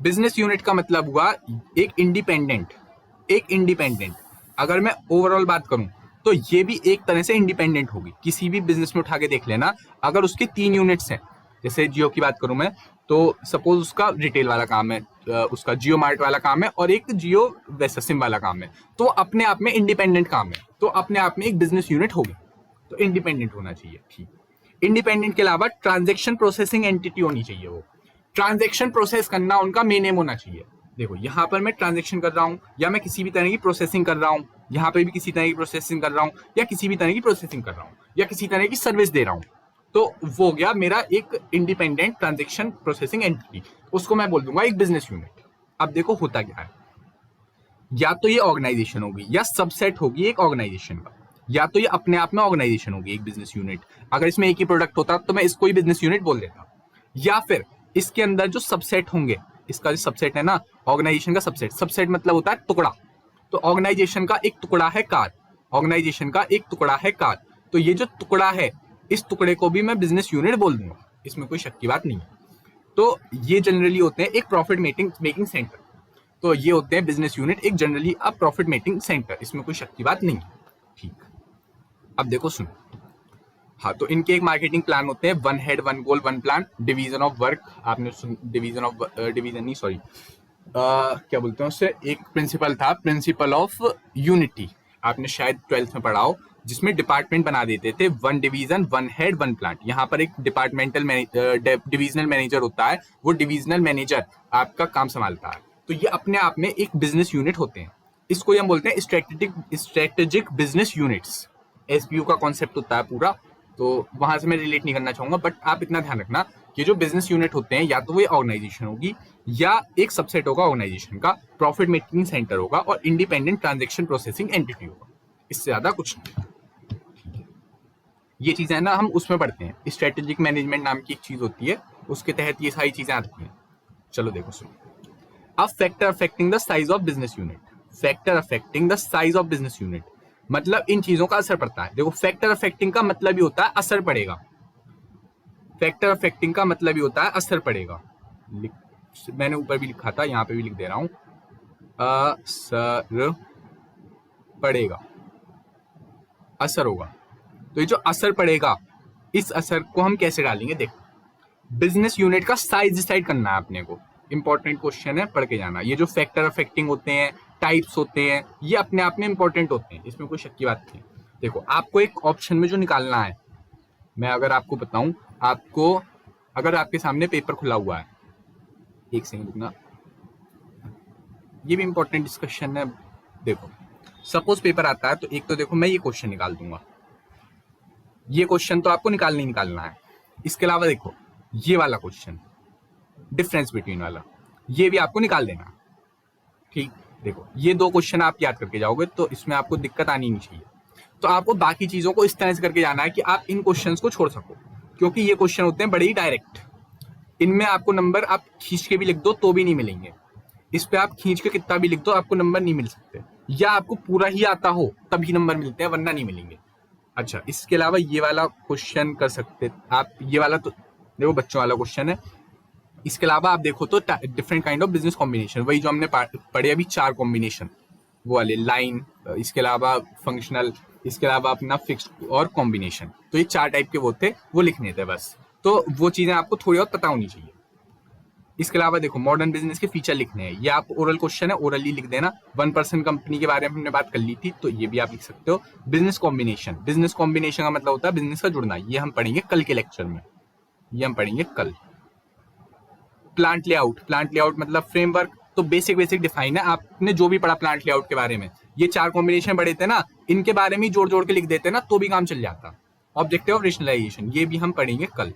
Speaker 1: बिजनेस यूनिट का मतलब हुआ एक इंडिपेंडेंट, अगर मैं ओवरऑल बात करूं तो ये भी एक तरह से इंडिपेंडेंट होगी। किसी भी बिजनेस में उठा के देख लेना, अगर उसके 3 यूनिट्स हैं, जैसे जियो की बात करूं मैं, तो सपोज उसका रिटेल वाला काम है, उसका जियो मार्ट वाला काम है, और एक जियो वैसा सिम वाला काम है, तो अपने आप में इंडिपेंडेंट काम है, तो अपने आप में एक बिजनेस यूनिट होगी, तो इंडिपेंडेंट होना चाहिए। ठीक, इंडिपेंडेंट के अलावा ट्रांजेक्शन प्रोसेसिंग एंटिटी होनी चाहिए, वो ट्रांजेक्शन प्रोसेस करना उनका मेन एम होना चाहिए। देखो यहाँ पर मैं ट्रांजेक्शन कर रहा हूँ, या मैं किसी भी तरह की प्रोसेसिंग कर रहा हूँ, यहाँ पे भी किसी तरह की प्रोसेसिंग कर रहा हूँ, या किसी भी तरह की प्रोसेसिंग कर रहा हूँ, या किसी तरह की सर्विस दे रहा हूँ, तो वो हो गया मेरा एक इंडिपेंडेंट ट्रांजेक्शन प्रोसेसिंग एंटिटी, उसको मैं बोल दूंगा एक बिजनेस यूनिट। अब देखो होता क्या है, या तो ये ऑर्गेनाइजेशन होगी या सबसेट होगी एक ऑर्गेनाइजेशन का, या तो ये अपने आप में ऑर्गेनाइजेशन होगी एक बिजनेस यूनिट। अगर इसमें एक ही प्रोडक्ट होता तो मैं इसको ही बिजनेस यूनिट बोल देता, या फिर इसके अंदर जो सबसेट होंगे, इसका जो सबसेट है ना, ऑर्गेनाइजेशन का सबसेट, सबसेट मतलब होता है टुकड़ा, तो ऑर्गेनाइजेशन का एक टुकड़ा है कार, ऑर्गेनाइजेशन का एक टुकड़ा है कार, तो ये जो टुकड़ा है, इस टुकड़े को भी मैं बिजनेस यूनिट बोल दूंगा, इसमें कोई शक की बात नहीं है। तो ये जनरली होते हैं एक प्रॉफिट मेकिंग सेंटर, तो ये होते हैं बिजनेस यूनिट, एक जनरली अब प्रॉफिट मेकिंग सेंटर, इसमें कोई शक की बात नहीं है। ठीक, अब देखो सुनो, हाँ, तो इनके एक मार्केटिंग प्लान होते हैं, 1 head 1 goal 1 plan, division of work, आपने डिवीजन नहीं सॉरी क्या बोलते हैं उससे, एक प्रिंसिपल था, प्रिंसिपल ऑफ यूनिटी, आपने शायद 12th में पढ़ा हो, जिसमें डिपार्टमेंट बना देते थे, 1 डिवीजन 1 हेड 1 प्लांट। यहाँ पर एक डिविजनल मैनेजर होता है, वो डिविजनल मैनेजर आपका काम संभालता है, तो ये अपने आप में एक बिजनेस यूनिट होते हैं। इसको हम बोलते हैं स्ट्रेटेजिक बिजनेस यूनिट्स, एसबीयू का कॉन्सेप्ट होता है पूरा, तो वहां से मैं रिलेट नहीं करना चाहूंगा, बट आप इतना ध्यान रखना कि जो बिजनेस यूनिट होते हैं, या तो वो ऑर्गेनाइजेशन होगी, या एक सबसेट होगा ऑर्गेनाइजेशन का, प्रॉफिट मेकिंग सेंटर होगा, और इंडिपेंडेंट ट्रांजेक्शन प्रोसेसिंग एंटिटी होगा, इससे ज्यादा कुछ नहीं। ये चीजें ना हम उसमें पढ़ते हैं, स्ट्रेटेजिक मैनेजमेंट नाम की एक चीज होती है, उसके तहत ये सारी चीजें आती हैं। चलो देखो सुनो, अब factor affecting the size of business unit, factor affecting the size of business unit मतलब इन चीजों का असर पड़ता है। देखो फैक्टर अफेक्टिंग का मतलब ही होता है असर पड़ेगा, फैक्टर अफेक्टिंग का मतलब ही होता है असर पड़ेगा। मैंने ऊपर भी लिखा था, यहाँ पे भी लिख दे रहा हूं, असर पड़ेगा, असर होगा। तो ये जो असर पड़ेगा, इस असर को हम कैसे डालेंगे, देखो बिजनेस यूनिट का साइज डिसाइड करना है अपने को, इंपॉर्टेंट क्वेश्चन है, पढ़ के जाना। ये जो फैक्टर अफेक्टिंग होते हैं, टाइप्स होते हैं, ये अपने आप में इंपॉर्टेंट होते हैं, इसमें कोई शक की बात नहीं। देखो आपको एक ऑप्शन में जो निकालना है, मैं अगर आपको बताऊं, आपको अगर आपके सामने पेपर खुला हुआ है, एक सेकंड रुकना, ये भी इंपॉर्टेंट डिस्कशन है। देखो सपोज पेपर आता है, तो एक तो देखो मैं ये क्वेश्चन निकाल दूंगा, ये क्वेश्चन तो आपको निकालना ही निकालना है। इसके अलावा देखो ये वाला क्वेश्चन, डिफरेंस बिटवीन वाला, ये भी आपको निकाल देना। ठीक, देखो ये 2 क्वेश्चन आप याद करके जाओगे, तो इसमें आपको दिक्कत आनी नहीं चाहिए। तो आपको बाकी चीजों को इस तरह से करके जाना है कि आप इन क्वेश्चंस को छोड़ सको, क्योंकि ये क्वेश्चन होते हैं बड़े ही डायरेक्ट, इनमें आपको नंबर आप खींच के भी लिख दो तो भी नहीं मिलेंगे। इस पे आप खींच के कितना भी लिख दो आपको नंबर नहीं मिल सकते, या आपको पूरा ही आता हो तभी नंबर मिलते हैं, वरना नहीं मिलेंगे। अच्छा, इसके अलावा ये वाला क्वेश्चन कर सकते आप, ये वाला तो देखो बच्चों वाला क्वेश्चन है। इसके अलावा आप देखो तो different kind of business combination, वही जो हमने पढ़े अभी 4 कॉम्बिनेशन, वो वाले लाइन, इसके अलावा फंक्शनल, इसके अलावा अपना फिक्स्ड और कॉम्बिनेशन, तो ये 4 टाइप के वो थे, वो लिखने थे बस। तो वो चीजें आपको थोड़ी बहुत पता होनी चाहिए। इसके अलावा देखो मॉडर्न बिजनेस के फीचर लिखने हैं, ये आप ओरल क्वेश्चन है, ओरली लिख देना। 1% कंपनी के बारे में हमने बात कर ली थी, तो ये भी आप लिख सकते हो। बिजनेस कॉम्बिनेशन, बिजनेस कॉम्बिनेशन का मतलब होता है बिजनेस का जुड़ना, ये हम पढ़ेंगे कल के लेक्चर में, ये हम पढ़ेंगे कल। प्लांट लेआउट, प्लांट लेआउट मतलब फ्रेमवर्क, तो बेसिक डिफाइन है। आपने जो भी पढ़ा प्लांट लेआउट के बारे में, ये 4 कॉम्बिनेशन पढ़े थे ना, इनके बारे में जोड़ जोड़ के लिख देते ना तो भी काम चल जाता। ऑब्जेक्टिव ऑफ रेशनलाइजेशन ये भी हम पढ़ेंगे कल,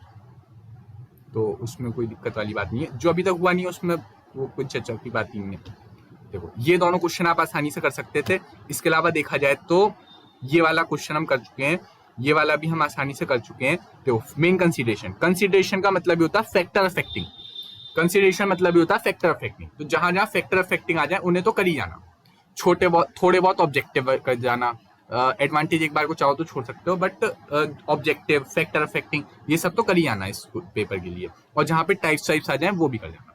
Speaker 1: तो उसमें कोई दिक्कत वाली बात नहीं है। जो अभी तक हुआ नहीं है उसमें वो कुछ चर्चा की बात नहीं है। देखो ये दोनों क्वेश्चन आप आसानी से कर सकते थे। इसके अलावा देखा जाए तो ये वाला क्वेश्चन हम कर चुके हैं, ये वाला भी हम आसानी से कर चुके हैं। देखो मेन कंसीडरेशन का मतलब होता है फैक्टर अफेक्टिंग, कंसीडरेशन मतलब भी होता है फैक्टर अफेक्टिंग। तो जहां जहां फैक्टर अफेक्टिंग आ जाए उन्हें तो कर ही जाना, थोड़े बहुत ऑब्जेक्टिव कर जाना। एडवांटेज एक बार को चाहो तो छोड़ सकते हो, बट ऑब्जेक्टिव फैक्टर अफेक्टिंग ये सब तो कर ही जाना इस पेपर के लिए। और जहां पे टाइप्स आ जाए वो भी कर जाना।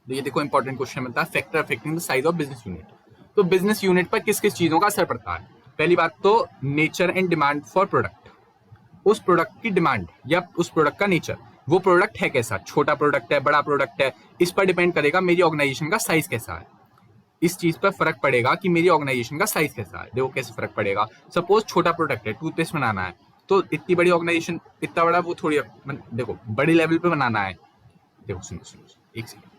Speaker 1: तो ये देखो इंपॉर्टेंट क्वेश्चन बनता है, factor affecting the size of business unit. तो बिजनेस यूनिट पर किस किस चीजों का असर पड़ता है? पहली बात तो nature and demand for product, उस प्रोडक्ट की डिमांड या उस प्रोडक्ट का नेचर, वो प्रोडक्ट है कैसा, छोटा प्रोडक्ट है बड़ा प्रोडक्ट है, इस पर डिपेंड करेगा मेरी ऑर्गेनाइजेशन का साइज कैसा है। इस चीज पर फर्क पड़ेगा कि मेरी ऑर्गेनाइजेशन का साइज कैसा है। देखो कैसे फर्क पड़ेगा, सपोज छोटा प्रोडक्ट है, टूथपेस्ट बनाना है, तो इतनी बड़ी ऑर्गेनाइजेशन, इतना बड़ा वो थोड़ी, देखो बड़ी लेवल पे बनाना है। देखो सुनो एक second,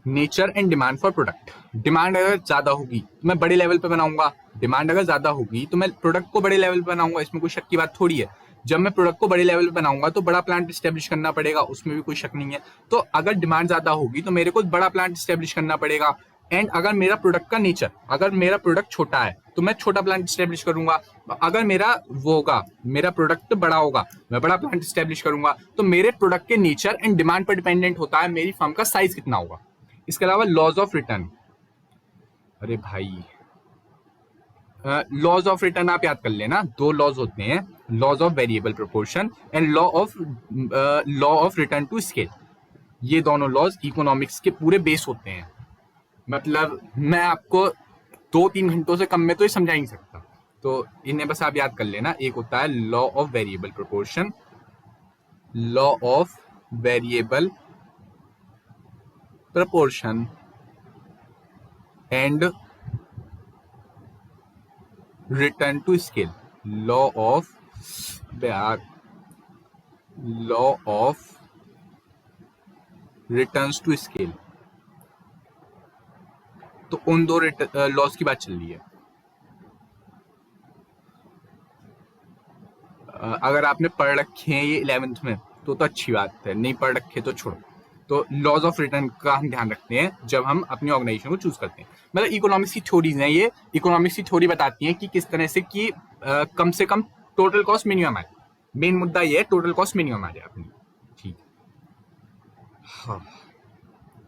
Speaker 1: nature and demand for product. Demand अगर ज्यादा होगी तो मैं बड़े लेवल पे बनाऊंगा, डिमांड अगर ज्यादा होगी तो मैं प्रोडक्ट को बड़े लेवल पे बनाऊंगा, इसमें कोई शक की बात थोड़ी है। जब मैं प्रोडक्ट को बड़े लेवल पे बनाऊंगा तो बड़ा प्लांट स्टैब्लिश करना पड़ेगा, उसमें भी कोई शक नहीं है। तो अगर डिमांड ज्यादा होगी तो मेरे को बड़ा प्लांट स्टैब्लिश करना पड़ेगा। एंड अगर मेरा प्रोडक्ट का नेचर, अगर मेरा प्रोडक्ट छोटा है तो मैं छोटा प्लांट स्टैब्लिश करूंगा। अगर मेरा वो होगा, मेरा प्रोडक्ट बड़ा होगा, मैं बड़ा प्लांट स्टैब्लिश करूंगा। तो मेरे प्रोडक्ट के नेचर एंड डिमांड पर डिपेंडेंट होता है मेरी फर्म का साइज कितना होगा। इसके अलावा लॉज ऑफ रिटर्न, अरे भाई लॉज ऑफ रिटर्न आप याद कर लेना, 2 लॉज होते हैं, laws of variable proportion and law of return to scale. ये दोनों लॉज इकोनॉमिक्स के पूरे बेस होते हैं। मतलब मैं आपको 2-3 घंटों से कम में तो ये समझा ही नहीं सकता, तो इन्हें बस आप याद कर लेना। एक होता है law of variable proportion, law of variable proportion and return to scale, law of returns to scale। तो उन 2 लॉज की बात चल रही है। अगर आपने पढ़ रखे हैं ये 11th में तो अच्छी बात है, नहीं पढ़ रखे तो छोड़ो। तो लॉज ऑफ रिटर्न का हम ध्यान रखते हैं जब हम अपनी ऑर्गेनाइजेशन को चूज करते हैं। मतलब इकोनॉमिक्स की थ्योरीज हैं ये, इकोनॉमिक्स की थ्योरी बताती है कि किस तरह से कि कम से कम टोटल कॉस्ट मिनिमम आए। मेन मुद्दा ये है टोटल कॉस्ट मिनिमम आ जाए अपनी, ठीक। हाँ,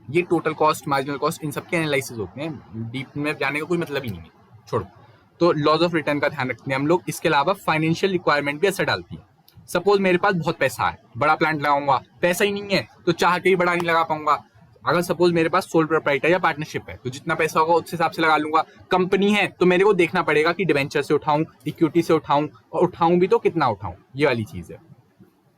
Speaker 1: ये टोटल कॉस्ट, मार्जिनल कॉस्ट, इन सब के एनालिसिस होते हैं, डीप में जाने का कोई मतलब ही नहीं है, छोड़ो। तो लॉज ऑफ रिटर्न का ध्यान रखते हैं हम लोग। इसके अलावा फाइनेंशियल रिक्वायरमेंट भी असर डालती है। सपोज मेरे पास बहुत पैसा है, बड़ा प्लांट लगाऊंगा, पैसा ही नहीं है तो चाह के ही बड़ा नहीं लगा पाऊंगा। अगर सपोज मेरे पास सोल प्रोप्राइटर या पार्टनरशिप है तो जितना पैसा होगा उस हिसाब से लगा लूंगा। कंपनी है तो मेरे को देखना पड़ेगा कि डिवेंचर से उठाऊं, इक्विटी से उठाऊं, और उठाऊं भी तो कितना उठाऊं, ये वाली चीज है।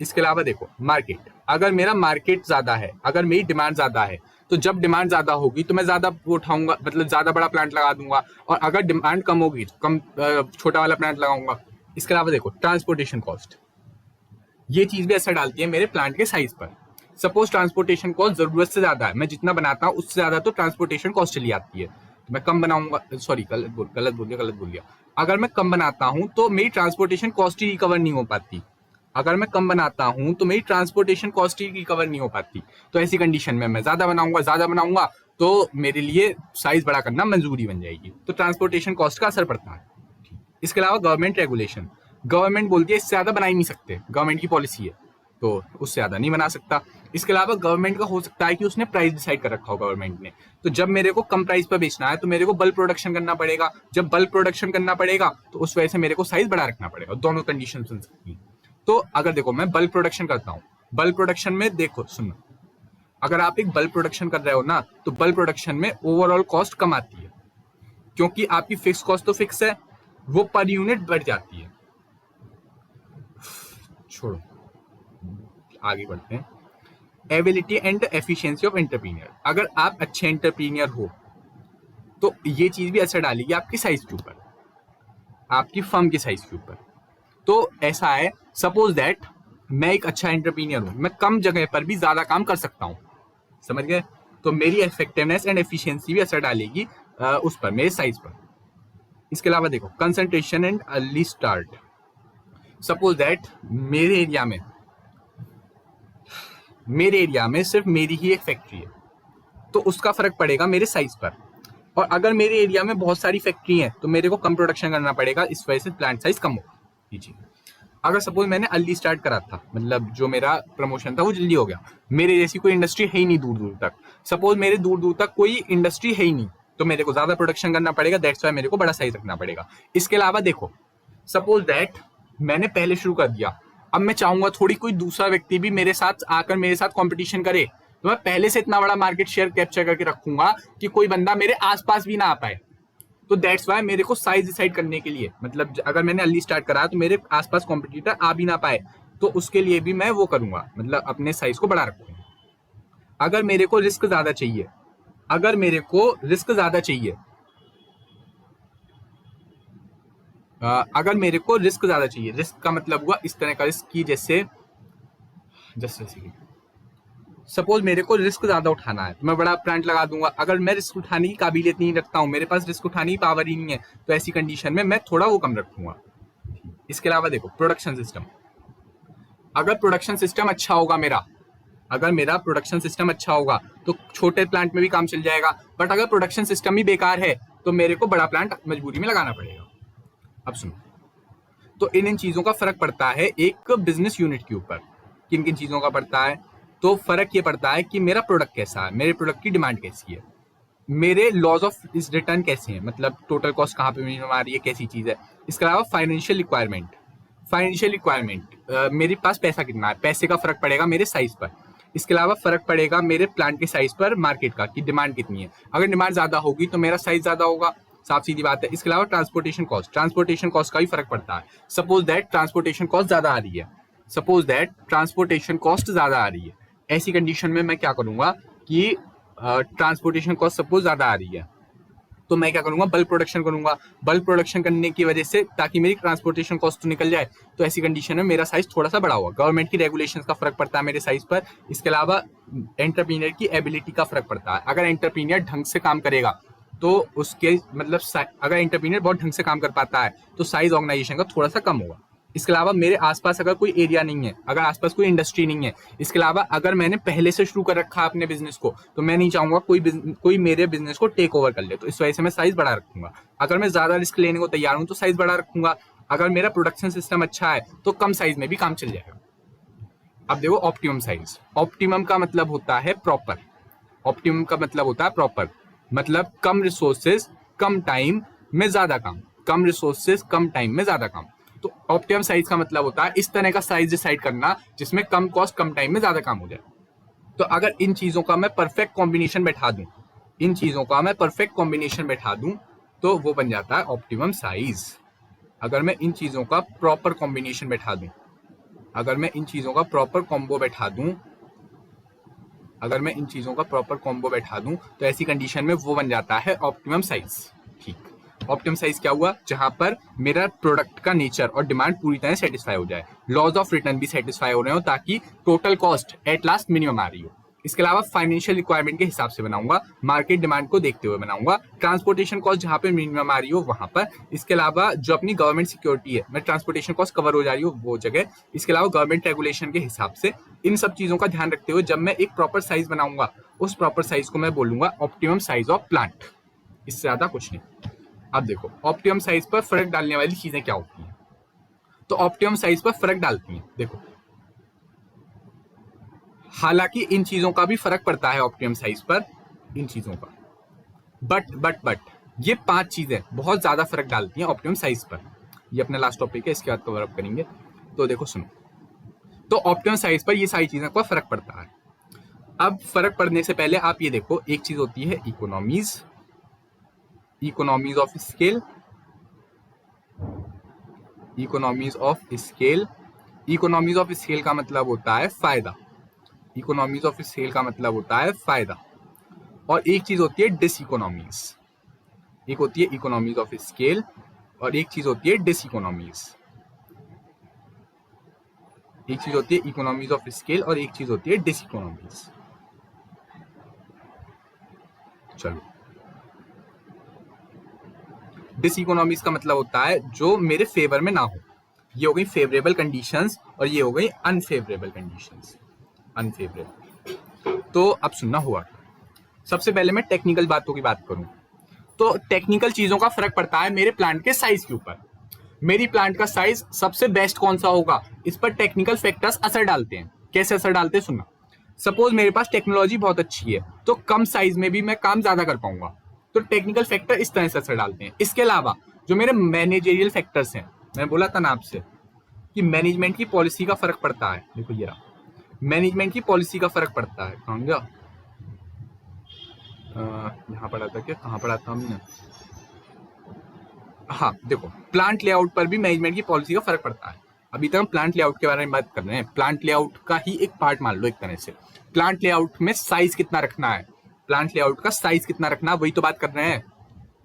Speaker 1: इसके अलावा देखो मार्केट, अगर मेरा मार्केट ज्यादा है, अगर मेरी डिमांड ज्यादा है, तो जब डिमांड ज्यादा होगी तो मैं ज्यादा उठाऊंगा, मतलब ज्यादा बड़ा प्लांट लगा दूंगा। और अगर डिमांड कम होगी तो कम छोटा वाला प्लांट लगाऊंगा। इसके अलावा देखो ट्रांसपोर्टेशन कॉस्ट, ये चीज भी असर डालती है मेरे प्लांट के साइज पर। सपोज ट्रांसपोर्टेशन कॉस्ट जरूरत से ज्यादा है, मैं जितना बनाता हूँ उससे ज्यादा तो ट्रांसपोर्टेशन कॉस्ट चली आती है, तो मैं कम बनाऊंगा। सॉरी गलत बोल दिया। अगर मैं कम बनाता हूँ तो मेरी ट्रांसपोर्टेशन कॉस्ट ही रिकवर नहीं हो पाती। अगर मैं कम बनाता हूं तो मेरी ट्रांसपोर्टेशन कॉस्ट ही रिकवर नहीं हो पाती। तो ऐसी कंडीशन में मैं ज्यादा बनाऊंगा तो मेरे लिए साइज बड़ा करना मंजूरी बन जाएगी, तो ट्रांसपोर्टेशन कॉस्ट का असर पड़ता है। इसके अलावा गवर्नमेंट रेगुलेशन, गवर्नमेंट बोलती है इससे ज्यादा बना ही नहीं सकते, गवर्नमेंट की पॉलिसी है तो उससे ज्यादा नहीं बना सकता। इसके अलावा गवर्नमेंट का हो सकता है कि उसने प्राइस डिसाइड कर रखा हो गवर्नमेंट ने, तो जब मेरे को कम प्राइस पर बेचना है तो मेरे को बल्क प्रोडक्शन करना पड़ेगा। जब बल्क प्रोडक्शन करना पड़ेगा तो उस वजह से मेरे को साइज बड़ा रखना पड़ेगा। दोनों कंडीशन बन सकती है। तो अगर देखो मैं बल्क प्रोडक्शन करता हूँ, बल्क प्रोडक्शन में देखो सुनो, अगर आप एक बल्क प्रोडक्शन कर रहे हो ना तो बल्क प्रोडक्शन में ओवरऑल कॉस्ट कम आती है, क्योंकि आपकी फिक्स कॉस्ट तो फिक्स है, वो पर यूनिट बढ़ जाती है। छोड़ो आगे बढ़ते हैं। Ability and efficiency of entrepreneur, अगर आप अच्छे एंटरप्रीनियर हो तो ये चीज भी असर डालेगी आपकी साइज के ऊपर, आपकी फर्म की साइज के ऊपर। तो ऐसा है, सपोज दैट मैं एक अच्छा एंटरप्रीनियर हूं, मैं कम जगह पर भी ज्यादा काम कर सकता हूं, समझ गए। तो मेरी इफेक्टिवनेस एंड एफिशिएंसी भी असर डालेगी उस पर, मेरे साइज पर। इसके अलावा देखो concentration and early start. Suppose that मेरे एरिया में सिर्फ मेरी ही एक फैक्ट्री है, तो उसका फर्क पड़ेगा मेरे साइज पर। और अगर मेरे एरिया में बहुत सारी फैक्ट्री हैं तो मेरे को कम प्रोडक्शन करना पड़ेगा, इस वजह से प्लांट साइज कम होगा। ये चीज अगर सपोज मैंने अर्ली स्टार्ट करा था, मतलब जो मेरा प्रमोशन था वो जल्दी हो गया, मेरे जैसी कोई इंडस्ट्री है ही नहीं दूर दूर तक, सपोज मेरे दूर दूर तक कोई इंडस्ट्री है ही नहीं, तो मेरे को ज्यादा प्रोडक्शन करना पड़ेगा, दैट्स वाई मेरे को बड़ा साइज रखना पड़ेगा। इसके अलावा देखो सपोज दैट मैंने पहले शुरू कर दिया, अब मैं चाहूंगा थोड़ी कोई दूसरा व्यक्ति भी मेरे साथ आकर मेरे साथ कंपटीशन करे, तो मैं पहले से इतना बड़ा मार्केट शेयर कैप्चर करके रखूंगा कि कोई बंदा मेरे आसपास भी ना आ पाए। तो दैट्स वाई मेरे को साइज डिसाइड करने के लिए, मतलब अगर मैंने अर्ली स्टार्ट करा तो मेरे आसपास कॉम्पिटिटर आ भी ना पाए, तो उसके लिए भी मैं वो करूंगा, मतलब अपने साइज को बड़ा रखूंगा। अगर मेरे को रिस्क ज्यादा चाहिए, अगर मेरे को रिस्क ज्यादा चाहिए अगर मेरे को रिस्क ज्यादा चाहिए, रिस्क का मतलब हुआ इस तरह का रिस्क की जैसे सपोज मेरे को रिस्क ज्यादा उठाना है तो मैं बड़ा प्लांट लगा दूंगा। अगर मैं रिस्क उठाने की काबिलियत नहीं रखता हूं, मेरे पास रिस्क उठाने की पावर ही नहीं है, तो ऐसी कंडीशन में मैं थोड़ा वो कम रखूंगा। इसके अलावा देखो प्रोडक्शन सिस्टम, अगर प्रोडक्शन सिस्टम अच्छा होगा मेरा, अगर मेरा प्रोडक्शन सिस्टम अच्छा होगा तो छोटे प्लांट में भी काम चल जाएगा, बट अगर प्रोडक्शन सिस्टम ही बेकार है तो मेरे को बड़ा प्लांट मजबूरी में लगाना पड़ेगा। अब सुनो, तो इन चीजों का फर्क पड़ता है एक बिजनेस यूनिट के ऊपर। किन किन चीजों का पड़ता है? तो फर्क ये पड़ता है कि मेरा प्रोडक्ट कैसा है, मेरे प्रोडक्ट की डिमांड कैसी है, मेरे लॉज ऑफ इस रिटर्न कैसे हैं, मतलब टोटल कॉस्ट कहाँ पे मिनिमम आ रही है, कैसी चीज है। इसके अलावा फाइनेंशियल रिक्वायरमेंट, मेरे पास पैसा कितना है, पैसे का फर्क पड़ेगा मेरे साइज पर। इसके अलावा फर्क पड़ेगा मेरे प्लांट के साइज पर मार्केट का, कि डिमांड कितनी है। अगर डिमांड ज्यादा होगी तो मेरा साइज ज्यादा होगा, साफ सीधी बात है। इसके अलावा ट्रांसपोर्टेशन कॉस्ट का भी फर्क पड़ता है। सपोज दैट ट्रांसपोर्टेशन कॉस्ट ज्यादा आ रही है, ऐसी कंडीशन में मैं क्या करूंगा कि ट्रांसपोर्टेशन कॉस्ट सपोज ज्यादा आ रही है, तो मैं क्या करूंगा, बल्क प्रोडक्शन करूंगा। बल्क प्रोडक्शन करने की वजह से ताकि मेरी ट्रांसपोर्टेशन कॉस्ट तो निकल जाए, तो ऐसी कंडीशन में मेरा साइज थोड़ा सा बड़ा होगा। गवर्नमेंट की रेगुलेशंस का फर्क पड़ता है मेरे साइज पर। इसके अलावा एंटरप्रीनियर की एबिलिटी का फर्क पड़ता है। अगर एंटरप्रीनियर ढंग से काम करेगा तो उसके मतलब अगर एंटरप्रीनियर बहुत ढंग से काम कर पाता है तो साइज ऑर्गेनाइजेशन का थोड़ा सा कम होगा। इसके अलावा मेरे आसपास अगर कोई एरिया नहीं है, अगर आसपास कोई इंडस्ट्री नहीं है, इसके अलावा अगर मैंने पहले से शुरू कर रखा है अपने बिजनेस को, तो मैं नहीं चाहूंगा कोई मेरे बिजनेस को टेक ओवर कर ले, तो इस वजह से मैं साइज बड़ा रखूंगा। अगर मैं ज्यादा रिस्क लेने को तैयार हूं तो साइज बड़ा रखूंगा। अगर मेरा प्रोडक्शन सिस्टम अच्छा है तो कम साइज में भी काम चल जाएगा। अब देखो ऑप्टिमम साइज। ऑप्टिमम का मतलब होता है प्रॉपर। मतलब कम रिसोर्सेज कम टाइम में ज्यादा काम। तो ऑप्टिमम साइज का मतलब होता है इस तरह का साइज डिसाइड करना जिसमें कम कॉस्ट कम टाइम में ज्यादा काम हो जाए। तो अगर इन चीजों का मैं परफेक्ट कॉम्बिनेशन बैठा दूं तो वो बन जाता है ऑप्टिमम साइज। अगर मैं इन चीजों का प्रॉपर कॉम्बिनेशन बैठा दूं, अगर मैं इन चीजों का प्रॉपर कॉम्बो बैठा दूं तो ऐसी कंडीशन में वो बन जाता है ऑप्टिमम साइज। ठीक, ऑप्टिमम साइज क्या हुआ? जहां पर मेरा प्रोडक्ट का नेचर और डिमांड पूरी तरह सेटिस्फाई हो जाए, लॉज ऑफ रिटर्न भी सेटिस्फाई हो रहे हो, ताकि total cost at last minimum आ रही हो। इसके अलावा फाइनेंशियल रिक्वायरमेंट के हिसाब से बनाऊंगा, मार्केट डिमांड को देखते हुए बनाऊंगा, ट्रांसपोर्टेशन कॉस्ट जहां पे मिनिमम आ रही हो वहां पर। इसके अलावा जो अपनी गवर्नमेंट सिक्योरिटी है, मैं ट्रांसपोर्टेशन कॉस्ट कवर हो जा रही हो वो जगह। इसके अलावा गवर्नमेंट रेगुलेशन के हिसाब से इन सब चीजों का ध्यान रखते हुए जब मैं एक प्रॉपर साइज बनाऊंगा, उस प्रॉपर साइज को मैं बोलूंगा ऑप्टिमम साइज ऑफ प्लांट। इससे ज्यादा कुछ नहीं। अब देखो ऑप्टिमम साइज पर फर्क डालने वाली चीजें क्या होती हैं। तो ऑप्टिमम साइज पर फर्क डालती हैं, देखो हालांकि इन चीजों का भी फर्क पड़ता है ऑप्टिमम साइज पर, इन चीजों का, बट ये 5 चीजें बहुत ज्यादा फर्क डालती हैं ऑप्टिमम साइज पर। ये अपना लास्ट टॉपिक है, इसके बाद कवर अप करेंगे। तो देखो सुनो, तो ऑप्टिमम साइज पर ये सारी चीजों का फर्क पड़ता है। अब फर्क पड़ने से पहले आप ये देखो, एक चीज होती है economies of scale. Economies of scale का मतलब होता है फायदा। और एक चीज होती है डिसइकोनॉमीज। एक होती है इकोनॉमीज ऑफ स्केल और एक चीज होती है डिसइकोनॉमीज। एक चीज होती है इकोनॉमीज ऑफ स्केल और एक चीज होती है डिसइकोनॉमीज। चलो, डिसइकोनॉमीज का मतलब होता है जो मेरे फेवर में ना हो। ये हो गई फेवरेबल कंडीशंस और ये हो गई अनफेवरेबल कंडीशंस। अनफेवरेबल। तो अब सुनना हुआ, सबसे पहले मैं टेक्निकल बातों की बात करूं तो टेक्निकल चीजों का फर्क पड़ता है मेरे प्लांट के साइज के ऊपर। मेरी प्लांट का साइज सबसे बेस्ट कौन सा होगा, इस पर टेक्निकल फैक्टर्स असर डालते हैं। कैसे असर डालते हैं सुनना। सपोज मेरे पास टेक्नोलॉजी बहुत अच्छी है तो कम साइज में भी मैं काम ज्यादा कर पाऊंगा, तो टेक्निकल फैक्टर इस तरह से असर डालते हैं। इसके अलावा जो मेरे मैनेजरियल फैक्टर्स हैं, मैं बोला था ना आपसे कि मैनेजमेंट की पॉलिसी का फर्क पड़ता है। देखो ये रहा, मैनेजमेंट की पॉलिसी का फर्क पड़ता है। कहाँ गया, यहाँ पढ़ा था क्या, कहाँ पढ़ा था हमने, हाँ देखो, प्लांट लेआउट पर भी मैनेजमेंट की पॉलिसी का फर्क पड़ता है। अभी तक हम प्लांट लेआउट के बारे में बात कर रहे हैं, प्लांट लेआउट का ही एक पार्ट मान लो एक तरह से। प्लांट लेआउट में साइज कितना रखना है, प्लांट लेआउट का साइज कितना रखना, वही तो बात कर रहे हैं।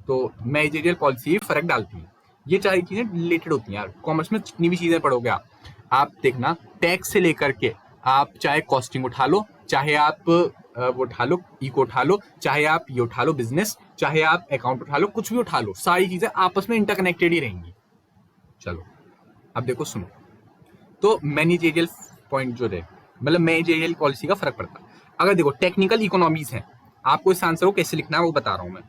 Speaker 1: तो मैनेजरियल पॉलिसी फर्क डालती है। ये सारी चीजें रिलेटेड होती हैं यार, कॉमर्स में जितनी भी चीजें पढ़ोगे आप देखना, टैक्स से लेकर के आप चाहे कॉस्टिंग उठा लो, चाहे आप वो उठा लो, इको उठा लो, चाहे आप ये उठा लो बिजनेस, चाहे आप अकाउंट उठा लो, कुछ भी उठा लो, सारी चीजें आपस में इंटरकनेक्टेड ही रहेंगी। चलो अब देखो सुनो, तो मैनेजरियल पॉइंट जो रहे, मतलब मैनेजरियल पॉलिसी का फर्क पड़ता है। अगर देखो टेक्निकल इकोनॉमीज है, आपको इस आंसर को कैसे लिखना है वो बता रहा हूं मैं।